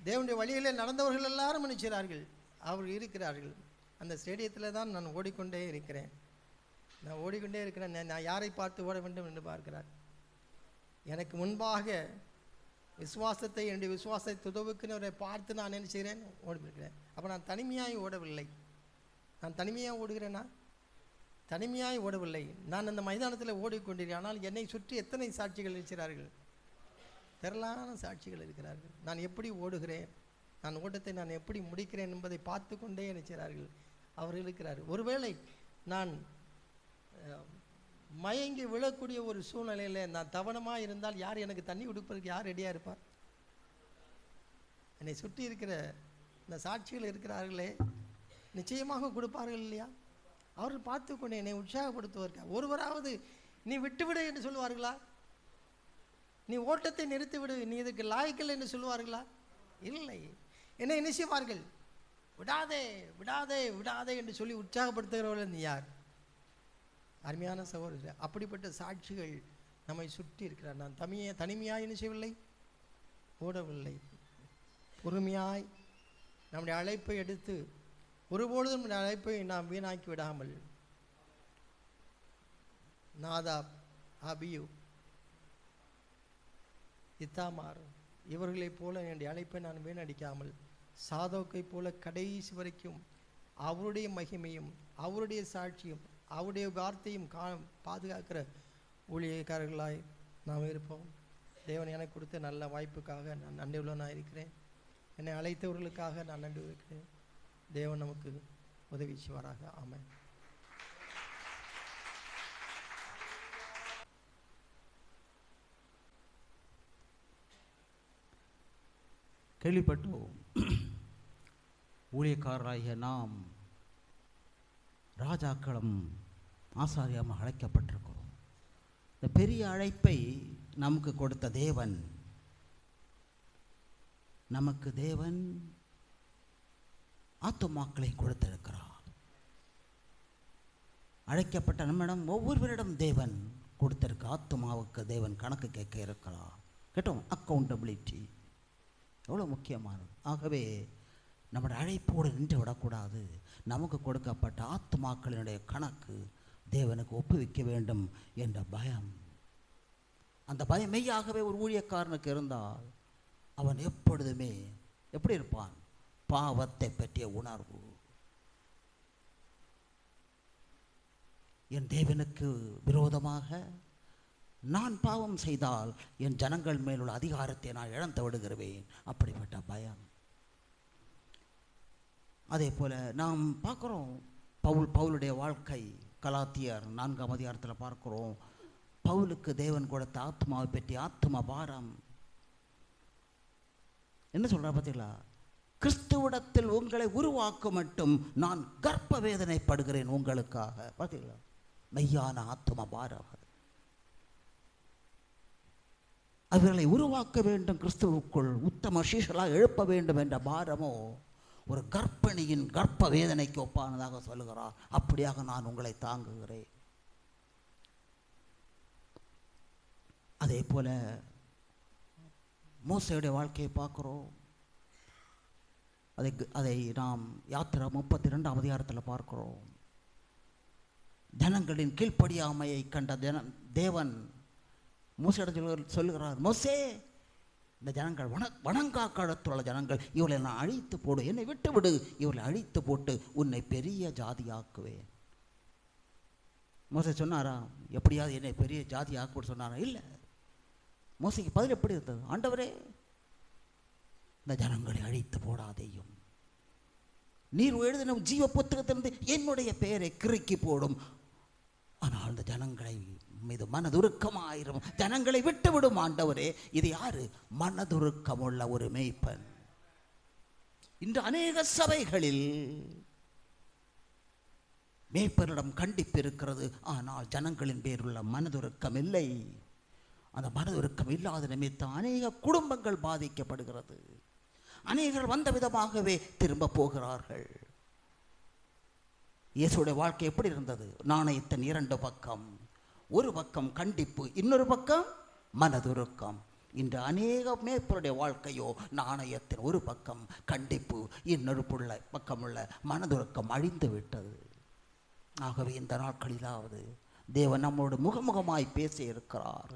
தேவனுடைய வழியிலே நடந்தவர்கள் எல்லாரும் நினைச்சார்கள், அவர்கள் இருக்கிறார்கள். அந்த ஸ்டேடியத்தில் தான் நான் ஓடிக்கொண்டே இருக்கிறேன். நான் யாரை பார்த்து ஓட வேண்டும் என்று பார்க்கிறார். எனக்கு முன்பாக விசுவாசத்தை, என்னுடைய விசுவாசத்தை துதவுக்குன்னு பார்த்து நான் என்ன செய்கிறேன்? ஓடிக்கிறேன். அப்போ நான் தனிமையாய் ஓடவில்லை. நான் தனிமையாக ஓடுகிறேன்னா? தனிமையாய் ஓடவில்லை. நான் அந்த மைதானத்தில் ஓடிக்கொண்டிருக்கிறேன். ஆனால் என்னை சுற்றி எத்தனை சாட்சிகள் இருக்கிறார்கள்? திரளான சாட்சிகள் இருக்கிறார்கள். நான் எப்படி ஓடுகிறேன், நான் ஓட்டத்தை நான் எப்படி முடிக்கிறேன் என்பதை பார்த்து கொண்டே நினைக்கிறார்கள். அவர் இருக்கிறார். ஒருவேளை நான் மயங்கி விழக்கூடிய ஒரு சூழ்நிலையில் நான் தவனமாக இருந்தால் யார் எனக்கு தண்ணி கொடுப்பதற்கு யார் ரெடியாக இருப்பார்? என்னை சுற்றி இருக்கிற இந்த சாட்சிகள் இருக்கிறார்களே, நிச்சயமாக கொடுப்பார்கள் இல்லையா? அவர்கள் பார்த்து கொண்டு என்னை உற்சாகப்படுத்துவார்கள். ஒருவராவது நீ விட்டுவிடு என்று சொல்லுவார்களா? நீ ஓட்டத்தை நிறுத்திவிடு, நீ இதுக்கு லாய்க்கல் என்று சொல்லுவார்களா? இல்லை. என்னை என்ன செய்வார்கள்? விடாதே விடாதே விடாதே என்று சொல்லி உற்சாகப்படுத்துகிறவர்கள் நீ யார்? அருமையான சகோதரர், அப்படிப்பட்ட சாட்சிகள் நம்மை சுற்றி இருக்கிறார். நான் தனிமையாய் என்ன செய்யவில்லை, ஓடவில்லை. பொறுமையாய் நம்முடைய அழைப்பை எடுத்து ஒருபொழுதும் நம்முடைய அழைப்பை நாம் வீணாக்கி விடாமல், நாதாப், அபியூ, இத்தாமார் இவர்களைப் போல என்னுடைய அழைப்பை நான் வீணடிக்காமல், சாதோக்கை போல கடைசி வரைக்கும் அவருடைய மகிமையும் அவருடைய சாட்சியும் அவருடைய வார்த்தையும் பாதுகாக்கிற ஊழியக்காரர்களாய் நாம் இருப்போம். தேவன் எனக்கு கொடுத்த நல்ல வாய்ப்புக்காக நான் நன்றி உள்ளவனாக இருக்கிறேன். என்னை அழைத்தவர்களுக்காக நான் நன்றி இருக்கிறேன். தேவன் நமக்கு உதவி செய்வாராக. ஆமென். கேள்விப்பட்டோம், ஊழியக்காரராகிய நாம் ராஜாக்களும் ஆசாரியமாக அழைக்கப்பட்டிருக்கிறோம். இந்த பெரிய அழைப்பை நமக்கு கொடுத்த தேவன், நமக்கு தேவன் ஆத்துமாக்களை கொடுத்திருக்கிறார். அழைக்கப்பட்ட நம்மிடம் ஒவ்வொருவரிடம் தேவன் கொடுத்திருக்க ஆத்துமாவுக்கு தேவன் கணக்கு கேட்க இருக்கிறார். கேட்டோம், அக்கௌண்டபிலிட்டி எவ்வளோ முக்கியமானது. ஆகவே நம்முடைய அழைப்போடு நின்று விடக்கூடாது. நமக்கு கொடுக்கப்பட்ட ஆத்துமாக்களினுடைய கணக்கு தேவனுக்கு ஒப்புவிக்க வேண்டும் என்ற பயம், அந்த பயம் மெய்யாகவே ஒரு ஊழியக்காரனுக்கு இருந்தால் அவன் எப்பொழுதுமே எப்படி இருப்பான்? பாவத்தை பற்றிய உணர்வு. என் தேவனுக்கு விரோதமாக நான் பாவம் செய்தால் என் ஜனங்கள் மேலுள்ள அதிகாரத்தை நான் இழந்து விடுகிறேன். அப்படிப்பட்ட பயம். அதே போல நாம் பார்க்குறோம், பவுலுடைய வாழ்க்கை கலாத்தியர் 4ஆம் அதிகாரத்தில் பார்க்கிறோம். பவுலுக்கு தேவன் கொடுத்த ஆத்மாவை பற்றி ஆத்ம பாரம் என்ன சொல்ற பார்த்தீங்களா? கிறிஸ்துவிடத்தில் உங்களை உருவாக்க மட்டும் நான் கர்ப்ப வேதனைப்படுகிறேன் உங்களுக்காக. பார்த்தீங்களா? மெய்யான ஆத்ம பாரம். அவர்களை உருவாக்க வேண்டும், கிறிஸ்துவுக்குள் உத்தம சீஷலாக எழுப்ப வேண்டும் என்ற பாரமோ ஒரு கர்ப்பிணியின் கர்ப்ப வேதனைக்கு ஒப்பானதாக சொல்லுகிறார். அப்படியாக நான் உங்களை தாங்குகிறேன். அதே போல மோசேயுடைய வாழ்க்கையை பார்க்குறோம். அதை நாம் யாத்திரா 32ஆம் அதிகாரத்தில் பார்க்கிறோம். ஜனங்களின் கீழ்ப்படியாமையை கண்ட தேவன் மோசேயிடம் சொல்லுகிறார், மோசே, இந்த ஜனங்கள் வணங்கா காலத்துள்ள ஜனங்கள், இவளை நான் அழித்து போடு, என்னை விட்டு விடு, இவளை அழித்து போட்டு உன்னை பெரிய ஜாதியாக்குவேன். மோசே சொன்னாரா, எப்படியாவது என்னை பெரிய ஜாதி ஆக்குன்னு சொன்னாரா? இல்லை. மோசைக்கு பதில் எப்படி இருந்தது? ஆண்டவரே, இந்த ஜனங்களை அழித்து போடாதேயும், நீர் எழுதின ஜீவ புத்தகத்திலிருந்து என்னுடைய பெயரை கிறுக்கி போடும், ஆனால் இந்த ஜனங்களை மீது மனதுருக்கமாயிரும், ஜனங்களை விட்டு விடும் ஆண்டவரே. இது யாரு? மனதுருக்கமுள்ள ஒரு மேய்ப்பன். இன்று அநேக சபைகளில் மேய்ப்பரிடம் கண்டிப்பு இருக்கிறது, ஆனால் ஜனங்களின் பேருள்ள மனதுருக்கம் இல்லை. அந்த மனதுருக்கம் இல்லாத நிமித்தம் அநேக குடும்பங்கள் பாதிக்கப்படுகிறது. அநேகர் வந்த விதமாகவே திரும்ப போகிறார்கள். இயேசுடைய வாழ்க்கை எப்படி இருந்தது? நாணயத்தின் 2 பக்கம். ஒரு பக்கம் கண்டிப்பு, இன்னொரு பக்கம் மனதுருக்கம். இன்று அநேக மேய்ப்பருடைய வாழ்க்கையோ நாணயத்தின் ஒரு பக்கம் கண்டிப்பு, இன்னொரு பக்கம் உள்ள மனதுருக்கம் அழிந்து விட்டது. ஆகவே இந்த நாட்களிலாவது தேவன் நம்மோடு முகமுகமாய் பேசி இருக்கிறார்.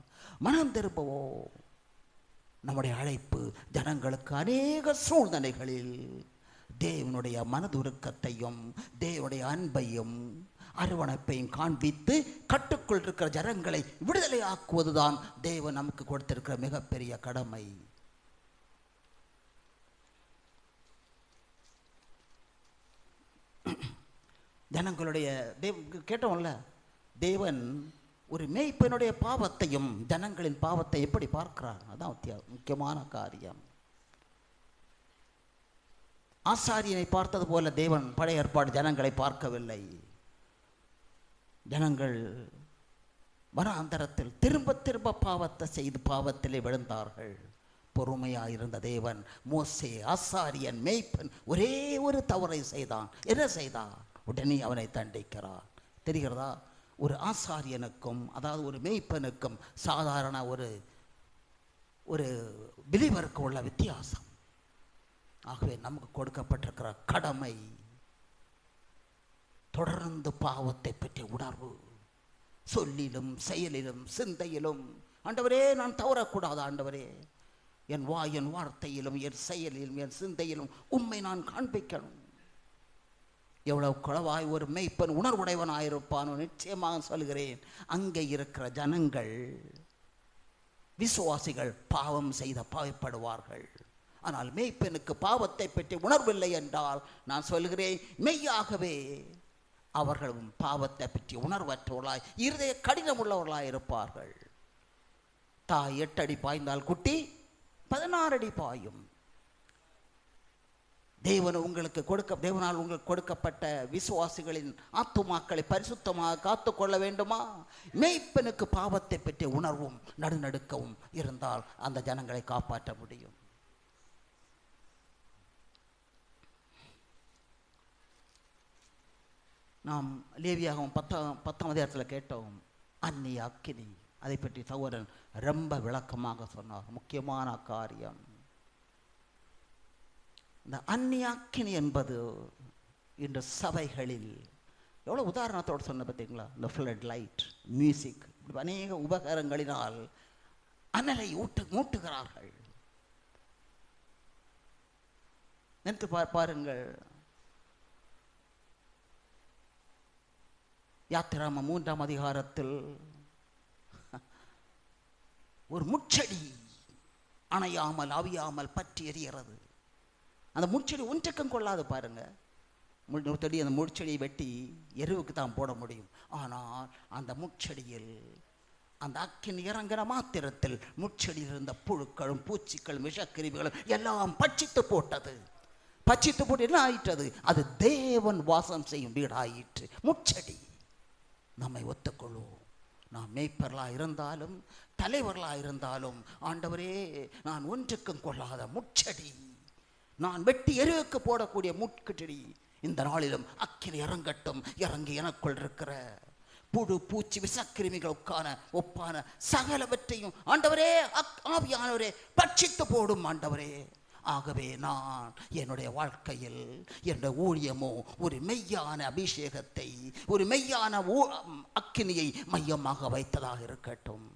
மனம் திரும்பவோ. நம்முடைய அழைப்பு ஜனங்களுக்கு அநேக சூழ்நிலைகளில் தேவனுடைய மனதுருக்கத்தையும் தேவனுடைய அன்பையும் அரவணைப்பையும் காண்பித்து கட்டுக்குள் இருக்கிற ஜனங்களை விடுதலை ஆக்குவதுதான் தேவன் நமக்கு கொடுத்திருக்கிற மிகப்பெரிய கடமை. ஜனங்களுடைய கேட்டோம்ல, தேவன் ஒரு மேய்ப்பனுடைய பாவத்தையும் ஜனங்களின் பாவத்தை எப்படி பார்க்கிறார்? அதான் முக்கியமான காரியம். ஆசாரியனை பார்த்தது போல தேவன் பழைய ஏற்பாடு ஜனங்களை பார்க்கவில்லை. ஜனங்கள் வனாந்தரத்தில் திரும்ப திரும்ப பாவத்தை செய்து பாவத்திலே விழுந்தார்கள். பொறுமையாயிருந்த தேவன் மோசே ஆசாரியன் மேய்ப்பன் ஒரே ஒரு தவறை செய்தான். என்ன செய்தான்? உடனே அவனை தண்டிக்கிறார். தெரிகிறதா? ஒரு ஆசாரியனுக்கும், அதாவது ஒரு மேய்ப்பனுக்கும் சாதாரண ஒரு பிலிவருக்கு உள்ள வித்தியாசம். ஆகவே நமக்கு கொடுக்கப்பட்டிருக்கிற கடமை தொடர்ந்து பாவத்தை பற்றி உணர்வு, சொல்லிலும் செயலிலும் சிந்தையிலும். ஆண்டவரே, நான் தவறக்கூடாது ஆண்டவரே, என் வார்த்தையிலும் என் செயலிலும் என் சிந்தையிலும் உம்மை நான் காண்பிக்கணும். எவ்வளவு களவாய் ஒரு மேய்ப்பன் உணர்வுடையவனாயிருப்பானோ, நிச்சயமாக சொல்கிறேன், அங்கே இருக்கிற ஜனங்கள் விசுவாசிகள் பாவம் செய்த பயப்படுவார்கள். ஆனால் மேய்ப்பனுக்கு பாவத்தை பற்றி உணர்வில்லை என்றால் நான் சொல்கிறேன், மெய்யாகவே அவர்களும் பாவத்தை பற்றி உணர்வற்றவர்களாய் இருதய கடினம் உள்ளவர்களாய் இருப்பார்கள். தாய் 8 அடி பாய்ந்தால் குட்டி 16 அடி பாயும். தேவனால் உங்களுக்கு கொடுக்கப்பட்ட விசுவாசிகளின் ஆத்துமாக்களை பரிசுத்தமாக காத்துக்கொள்ள வேண்டுமா? மேய்ப்பனுக்கு பாவத்தை பற்றிய உணர்வும் நடுநடுக்கவும் இருந்தால் அந்த ஜனங்களை காப்பாற்ற முடியும். நாம் லேவியாகவும் 10ஆம் அதிகாரத்தில் கேட்டோம், அந்நிய அக்கினி. அதை பற்றி சகோதரன் ரொம்ப விளக்கமாக சொன்னார். முக்கியமான காரியம் இந்த அந்நிய அக்கினி என்பது இன்று சபைகளில் எவ்வளோ உதாரணத்தோடு சொன்ன பார்த்தீங்களா? இந்த ஃப்ளட் லைட், மியூசிக், அநேக உபகரணங்களினால் அனலை மூட்டுகிறார்கள். நினைத்து பாருங்கள். யாத்திராம 3ஆம் அதிகாரத்தில் ஒரு முச்செடி அணையாமல் அவியாமல் பற்றி எரிகிறது. அந்த முச்செடி ஒன்றுக்கும் கொள்ளாது பாருங்க. அந்த முச்செடியை வெட்டி எருவுக்கு தான் போட முடியும். ஆனால் அந்த முச்செடியில் அந்த அக்கினி இறங்கின மாத்திரத்தில் முச்செடியில் இருந்த புழுக்களும் பூச்சிகளும் விஷக்கிருமிகளும் எல்லாம் பட்சித்து போட்டது. பட்சித்து போட்டு என்ன ஆயிட்டது? அது தேவன் வாசம் செய்யும் வீடாயிற்று. முச்செடி. நம்மை ஒத்துக்கொள்வோம். நாம் மேய்ப்பர்களாக இருந்தாலும் தலைவர்களாக இருந்தாலும், ஆண்டவரே, நான் ஒன்றுக்கும் கொள்ளாத முச்செடி, நான் வெட்டி எருவுக்கு போடக்கூடிய முட்கெடி, இந்த நாளிலும் அக்கினி இறங்கட்டும். இறங்கி எனக்குள் இருக்கிற புழு பூச்சி விசக்கிருமிகளுக்கான ஒப்பான சகலவற்றையும் ஆண்டவரே ஆவியானவரே பட்சித்து போடும் ஆண்டவரே. ஆகவே நான் என்னுடைய வாழ்க்கையில் என்னுடைய ஊழியமோ ஒரு மெய்யான அபிஷேகத்தை, ஒரு மெய்யான அக்கினியை மையமாக வைத்ததாக இருக்கட்டும்.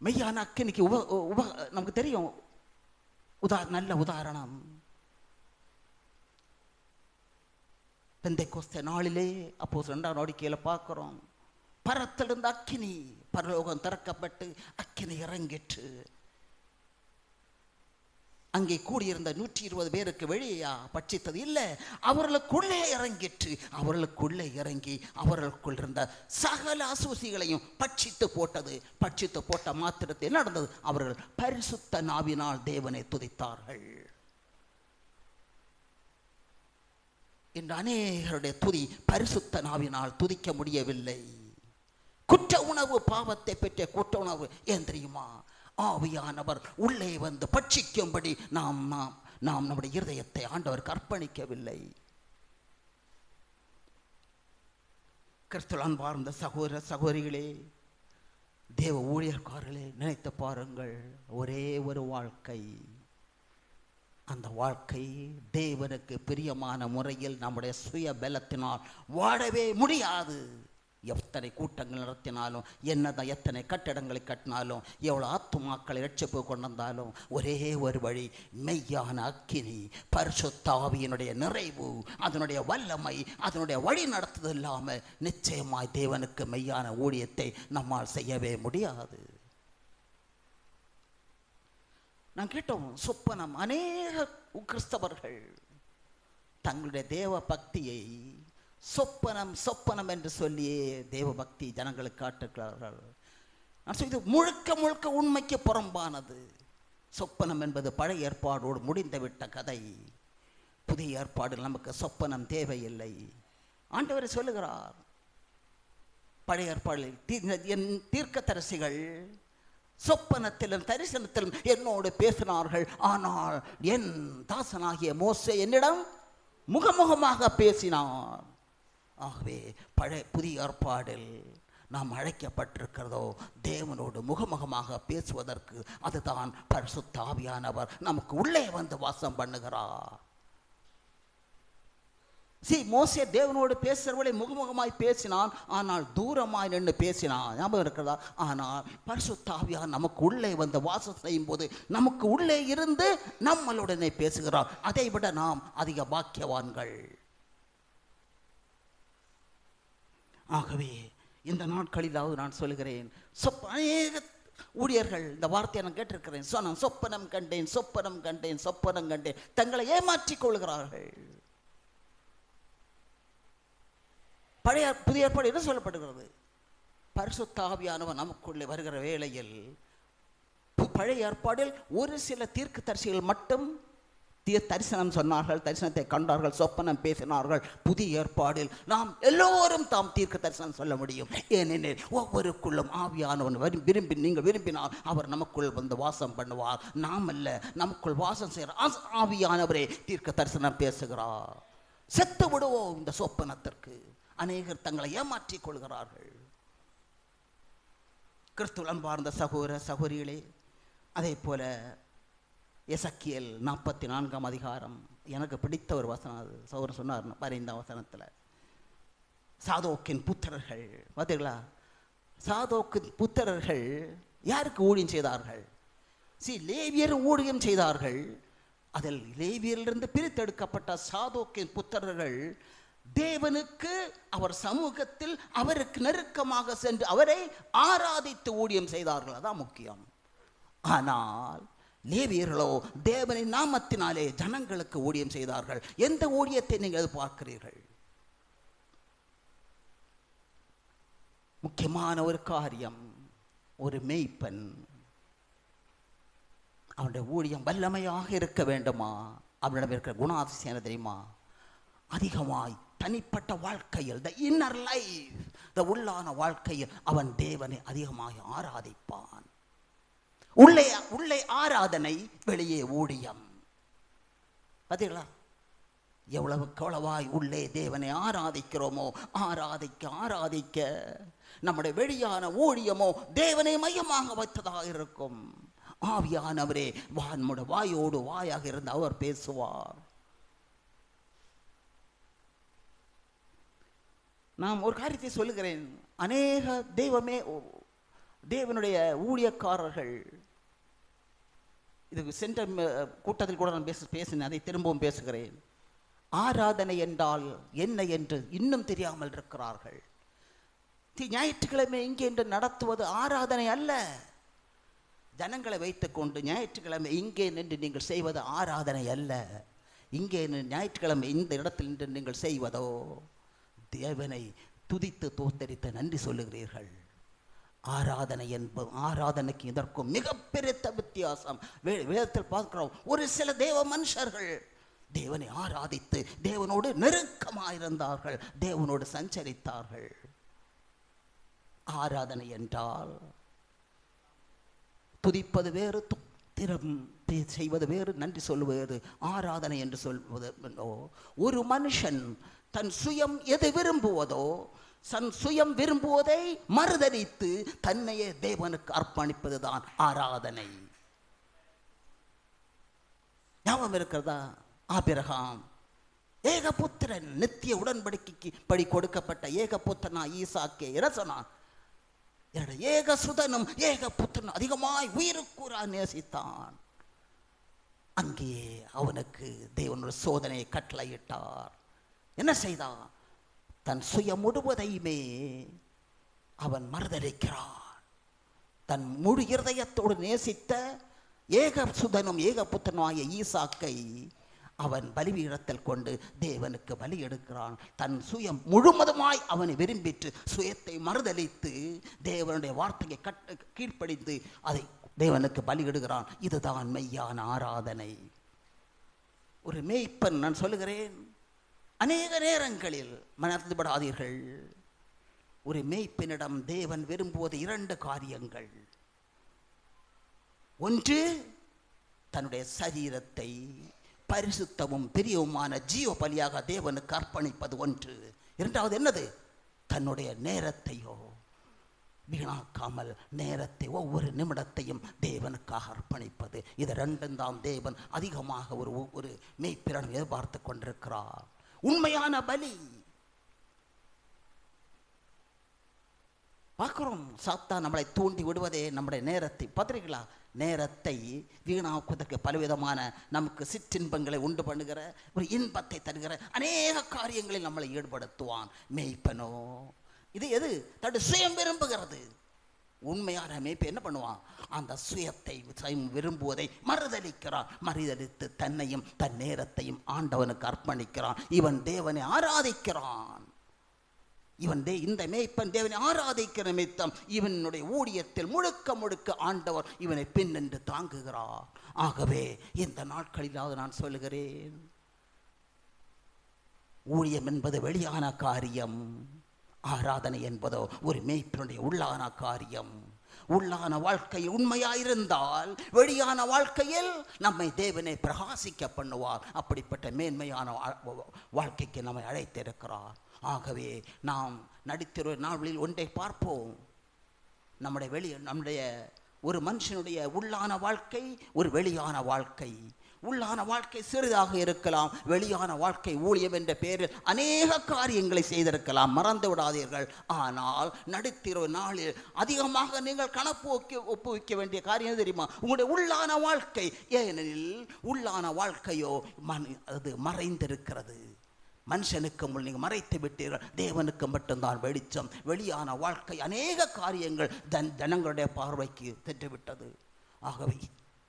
மெய்யான அக்கினிக்கு நமக்கு தெரியும் நல்ல உதாரணம் பெந்தைக்கோஸ்தே நாளிலே அப்போஸ் 2ஆம் நொடிக்கையில பார்க்கிறோம். பரத்திலிருந்த அக்கினி, பரலோகம் திறக்கப்பட்டு அக்கினி இறங்கிற்று. அங்கே கூடியிருந்த 120 பேருக்கு வெளியா பட்சித்தது இல்லை, அவர்களுக்குள்ளே இறங்கிற்று. அவர்களுக்குள்ளே இறங்கி அவர்களுக்குள் இருந்த சகல அசூசிகளையும் பட்சித்து போட்டது. பட்சித்து போட்ட மாத்திரத்தில் நடந்தது, அவர்கள் பரிசுத்த நாவினால் தேவனை துதித்தார்கள். இன்று அநேகருடைய துதி பரிசுத்த நாவினால் துதிக்க முடியவில்லை. குற்ற உணவு, பாவத்தை பெற்ற குற்ற உணவு ஏன் தெரியுமா? ஆவியானவர் உள்ளே வந்து பட்சிக்கும்படி நாம் நம்முடைய இருதயத்தை ஆண்டவருக்கு அர்ப்பணிக்கவில்லை. கிறிஸ்துவின் அன்பார்ந்த சகோதர சகோதரிகளே, தேவ ஊழியர்காரர்களே, நினைத்து பாருங்கள். ஒரே ஒரு வாழ்க்கை, அந்த வாழ்க்கை தேவனுக்கு பிரியமான முறையில் நம்முடைய சுய பலத்தினால் வாழவே முடியாது. எத்தனை கூட்டங்கள் நடத்தினாலும், என்னதான் எத்தனை கட்டடங்களை கட்டினாலும், எவ்வளோ ஆத்துமாக்களை ரட்சிப்பு கொண்டு வந்தாலும், ஒரே ஒரு வழி, மெய்யான அக்கினி, பரிசுத்த ஆவியினுடைய நிறைவு, அதனுடைய வல்லமை, அதனுடைய வழி நடத்துதல் இல்லாமல் நிச்சயமாய் தேவனுக்கு மெய்யான ஊழியத்தை நம்மால் செய்யவே முடியாது. நான் கேட்டோம், சொப்பனம். அநேக கிறிஸ்தவர்கள் தங்களுடைய தேவ பக்தியை சொப்பனம் சொப்பனம் என்று சொல்லியே தேவ பக்தி ஜனங்களுக்கு காட்டுகிறார்கள். நான் சொல்வது முழுக்க முழுக்க உண்மைக்கு புறம்பானது. சொப்பனம் என்பது பழைய ஏற்பாடோடு முடிந்துவிட்ட கதை. புதிய ஏற்பாடு நமக்கு சொப்பனம் தேவையில்லை. ஆண்டவர் சொல்லுகிறார், பழைய ஏற்பாடில் என் தீர்க்கதரிசிகள் சொப்பனத்திலும் தரிசனத்திலும் என்னோடு பேசினார்கள், ஆனால் என் தாசனாகிய மோசே என்னிடம் முகமுகமாக பேசினார். ஆகவே புதிய ஏற்பாடில் நாம் அழைக்கப்பட்டிருக்கிறதோ தேவனோடு முகமுகமாக பேசுவதற்கு. அதுதான் பரிசுத்த ஆவியானவர் நமக்கு உள்ளே வந்து வாசம் பண்ணுகிறார். மோசே தேவனோடு பேசுறவளை முகமுகமாய் பேசினான், ஆனால் தூரமாய் நின்று பேசினான். ஞாபகம் இருக்கிறதா? ஆனால் பரிசுத்த ஆவியானவர் நமக்கு உள்ளே வந்து வாசம் செய்யும் போது நமக்கு உள்ளே இருந்து நம்மளுடனே பேசுகிறார். அதை விட நாம் அதிக பாக்கியவான்கள். ஆகவே இந்த நாட்களிலாவது நான் சொல்கிறேன், அநேக ஊழியர்கள் இந்த வார்த்தையை நான் கேட்டிருக்கிறேன். சொப்பனம் கண்டேன், சொப்பனம் கண்டேன், சொப்பனம் கண்டேன், தங்களை ஏமாற்றிக் கொள்கிறார்கள். புதிய ஏற்பாடு என்ன சொல்லப்படுகிறது? பரிசுத்த ஆவியானவர் நமக்குள்ளே வருகிற வேளையில் பழைய ஏற்பாடில் ஒரு சில தீர்க்கதரிசிகள் மட்டும் தரிசனம் சொன்னார்கள், தரிசனத்தை கண்டார்கள், சொப்பனம் பேசினார்கள். புதிய ஏற்பாடில் நாம் எல்லோரும் தாம் தீர்க்க தரிசனம் சொல்ல முடியும். ஏனெனில் ஒவ்வொருக்குள்ளும் ஆவியானவன் நீங்கள் விரும்பினால் அவர் நமக்குள் வந்து வாசம் பண்ணுவார். நாம் அல்ல, நமக்குள் வாசம் செய்கிற ஆவியானவரே தீர்க்க தரிசனம் பேசுகிறார். செத்து விடுவோம் இந்த சொப்பனத்திற்கு. அநேகர் தங்களை ஏமாற்றிக் கொள்கிறார்கள். கிறிஸ்துவின் அன்பார்ந்த சகோதர சகோதரிகளே, அதே போல எசக்கியேல் 44ஆம் அதிகாரம் எனக்கு பிடித்த ஒரு வசனம். அது சகோதரன் சொன்னார் 15ஆம் வசனத்தில், சாதோக்கின் புத்திரர்கள் பார்த்தீங்களா? சாதோக்கின் புத்திரர்கள் யாருக்கு ஊழியம் செய்தார்கள்? லேவியர் ஊழியம் செய்தார்கள். அதில் லேவியரிலிருந்து பிரித்தெடுக்கப்பட்ட சாதோக்கின் புத்திரர்கள் தேவனுக்கு அவர் சமூகத்தில் அவருக்கு நெருக்கமாக சென்று அவரை ஆராதித்து ஊழியம் செய்தார்கள். அதான் முக்கியம். ஆனால் லேவியர்களோ தேவனின் நாமத்தினாலே ஜனங்களுக்கு ஊழியம் செய்தார்கள். எந்த ஊழியத்தை நீங்கள் பார்க்கிறீர்கள்? முக்கியமான ஒரு காரியம், ஒரு மேய்ப்பன் அவனுடைய ஊழியம் வல்லமையாக இருக்க வேண்டுமா? அவனிடம் இருக்கிற குணாதிசயம் தெரியுமா? அதிகமாய் தனிப்பட்ட வாழ்க்கையில், த இன்னர் லைஃப், த உள்ளான வாழ்க்கையில் அவன் தேவனை அதிகமாக ஆராதிப்பான். உள்ளே ஆராதனை, வெளியே ஊழியம். பார்த்தீங்களா? எவ்வளவுக்கு எவ்வளவாய் உள்ளே தேவனை ஆராதிக்கிறோமோ, ஆராதிக்க நம்முடைய வெளியான ஊழியமோ தேவனை மையமாக வைத்ததாக இருக்கும். ஆவியானவரே நம்முடைய வாயோடு வாயாக இருந்து அவர் பேசுவார். நான் ஒரு காரியத்தை சொல்லுகிறேன். அநேக தேவனுடைய ஊழியக்காரர்கள், இது சென்ற கூட்டத்தில் கூட நான் பேசினேன், அதை திரும்பவும் பேசுகிறேன். ஆராதனை என்றால் என்ன என்று இன்னும் தெரியாமல் இருக்கிறார்கள். ஞாயிற்றுக்கிழமை இங்கே என்று நடத்துவது ஆராதனை அல்ல. ஜனங்களை வைத்துக்கொண்டு ஞாயிற்றுக்கிழமை இங்கே நின்று நீங்கள் செய்வது ஆராதனை அல்ல. இங்கே ஞாயிற்றுக்கிழமை இந்த இடத்தில் நின்று நீங்கள் செய்வதோ தேவனை துதித்து தோத்தரித்து நன்றி சொல்லுகிறீர்கள். ஆராதனை ஆராதனைக்கு இதற்கும் மிகப்பெரிய வித்தியாசம். வேதத்தில் பார்க்கிறோம், ஒரு சில தேவ மனுஷர்கள் தேவனை ஆராதித்து தேவனோடு நெருக்கமாயிருந்தார்கள், தேவனோடு சஞ்சரித்தார்கள். ஆராதனை என்றால் துதிப்பது வேறு, திறம் செய்வது வேறு, நன்றி சொல்வது. ஆராதனை என்று சொல்வது, ஒரு மனுஷன் தன் சுயம் எது விரும்புவதோ, தன் சுயம் விரும்புவதை மறுதலித்து தன்னையே தேவனுக்கு அர்ப்பணிப்பதுதான் ஆராதனை. ஞாபகம் இருக்கிறதா? ஆபிரகாம் ஏகபுத்திரன், நித்திய உடன்படிக்கைக்கு படி கொடுக்கப்பட்ட ஏகபுத்திரனா ஈசாக்கே இரசனான். ஏகசுதனும் ஏகபுத்திரன் அதிகமாய் உயிருக்கூறா நேசித்தான். அங்கே அவனுக்கு தேவன் ஒரு சோதனையை கட்டளையிட்டார். என்ன செய்தான்? தன் சுய முழுவதையுமே அவன் மறுதலிக்கிறான். தன் முழு இருதயத்தோடு நேசித்த ஏகசுதனும் ஏகபுத்திரனாகிய ஈசாக்கை அவன் பலிபீடத்தில் கொண்டு தேவனுக்கு பலி எடுக்கிறான். தன் சுயம் முழுவதுமாய் அவனை விரும்பிட்டு சுயத்தை மறுதலித்து தேவனுடைய வார்த்தையை கீழ்ப்படிந்து அதை தேவனுக்கு பலியிடுகிறான். இதுதான் மெய்யான ஆராதனை. ஒரு மேய்ப்பன், நான் சொல்லுகிறேன், அநேக நேரங்களில் மனர்ந்துபடாதீர்கள், ஒரு மேய்ப்பனிடம் தேவன் விரும்புவது 2 காரியங்கள். ஒன்று, தன்னுடைய சரீரத்தை பரிசுத்தமும் பிரியவுமான ஜீவ பலியாக தேவனுக்கு அர்ப்பணிப்பது ஒன்று. இரண்டாவது என்னது? தன்னுடைய நேரத்தையோ வீணாக்காமல் நேரத்தை, ஒவ்வொரு நிமிடத்தையும் தேவனுக்காக அர்ப்பணிப்பது. இது 2 தான் தேவன் அதிகமாக ஒரு மெய்ப்பிரன் எதிர்பார்த்து கொண்டிருக்கிறார். உண்மையான பலி. பார்க்கிறோம், சாத்தான் நம்மளை தூண்டி விடுவதே நம்முடைய நேரத்தை. பார்த்திருக்கீங்களா? நேரத்தை வீணாக்குவதற்கு பலவிதமான நமக்கு சிற்றின்பங்களை உண்டு பண்ணுகிற, ஒரு இன்பத்தை தருகிற அநேக காரியங்களில் நம்மளை ஈடுபடுத்துவான். மேய்ப்பனோ இது எது? தன்னுடைய சுயம் விரும்புகிறது. உண்மையான மேய்ப்பு என்ன பண்ணுவான்? அந்த சுயத்தை விரும்புவதை மறுதலிக்கிறான். மறுதலித்து தன்னையும் தன் நேரத்தையும் ஆண்டவனுக்கு அர்ப்பணிக்கிறான். இவன் தேவனை ஆராதிக்கிறான். இந்த மேய்ப்பன் தேவனை ஆராதிக்கிற நிமித்தம் இவனுடைய ஊழியத்தில் முழுக்க ஆண்டவர் இவனை பின் நின்று தாங்குகிறார். ஆகவே இந்த நாட்களிலாவது நான் சொல்லுகிறேன், ஊழியம் என்பது வெளியான காரியம், ஆராதனை என்பதோ ஒரு மேய்ப்பனுடைய உள்ளான காரியம். உள்ளான வாழ்க்கை உண்மையாயிருந்தால் வெளியான வாழ்க்கையில் நம்மை தேவனை பிரகாசிக்க பண்ணுவார். அப்படிப்பட்ட மேன்மையான வாழ்க்கைக்கு நம்மை அழைத்திருக்கிறார். ஆகவே நாம் நடித்திரு நாளில் ஒன்றை பார்ப்போம். நம்முடைய ஒரு மனுஷனுடைய உள்ளான வாழ்க்கை, ஒரு வெளியான வாழ்க்கை. உள்ளான வாழ்க்கை சிறிதாக இருக்கலாம், வெளியான வாழ்க்கை ஊழியம் என்ற பெயரில் அநேக காரியங்களை செய்திருக்கலாம், மறந்து விடாதீர்கள். ஆனால் நடுத்திரு நாளில் அதிகமாக நீங்கள் ஒப்புவிக்க வேண்டிய காரியம் தெரியுமா? உங்களுடைய உள்ளான வாழ்க்கை. ஏனெனில் உள்ளான வாழ்க்கையோ அது மறைந்திருக்கிறது. மனுஷனுக்கு நீங்கள் மறைத்து விட்டீர்கள், தேவனுக்கு மட்டும்தான் வெளிச்சம். வெளியான வாழ்க்கை அநேக காரியங்கள் ஜனங்களுடைய பார்வைக்கு சென்றுவிட்டது. ஆகவே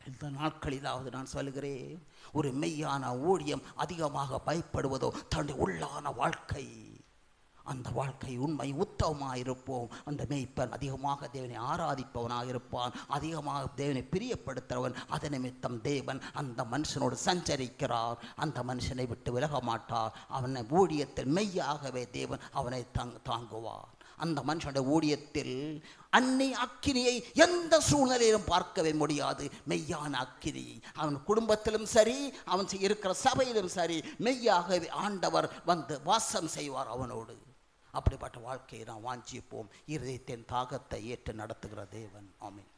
இந்த நாட்களிலாவது நான் சொல்கிறேன், ஒரு மெய்யான ஊழியம் அதிகமாக பயப்படுவதோ தன்னுடைய உள்ளான வாழ்க்கை. அந்த வாழ்க்கை உண்மை உத்தமமாயிருப்போம். அந்த மேய்ப்பன் அதிகமாக தேவனை ஆராதிப்பவனாக இருப்பான், அதிகமாக தேவனை பிரியப்படுத்துகிறவன். அதன் நிமித்தம் தேவன் அந்த மனுஷனோடு சஞ்சரிக்கிறார். அந்த மனுஷனை விட்டு விலக மாட்டார். அவனை ஊழியத்தில் மெய்யாகவே தேவன் அவனை தாங்குவார். அந்த மனுஷனுடைய ஊழியத்தில் அன்னை அக்கினியை எந்த சூழ்நிலையிலும் பார்க்கவே முடியாது. மெய்யான அக்கினியை அவன் குடும்பத்திலும் சரி, அவன் இருக்கிற சபையிலும் சரி, மெய்யாகவே ஆண்டவர் வந்து வாசம் செய்வார் அவனோடு. அப்படிப்பட்ட வாழ்க்கையை நாம் வாஞ்சிப்போம். இருதயத்தின் தாகத்தை ஏற்று நடத்துகிற தேவன். ஆமென்.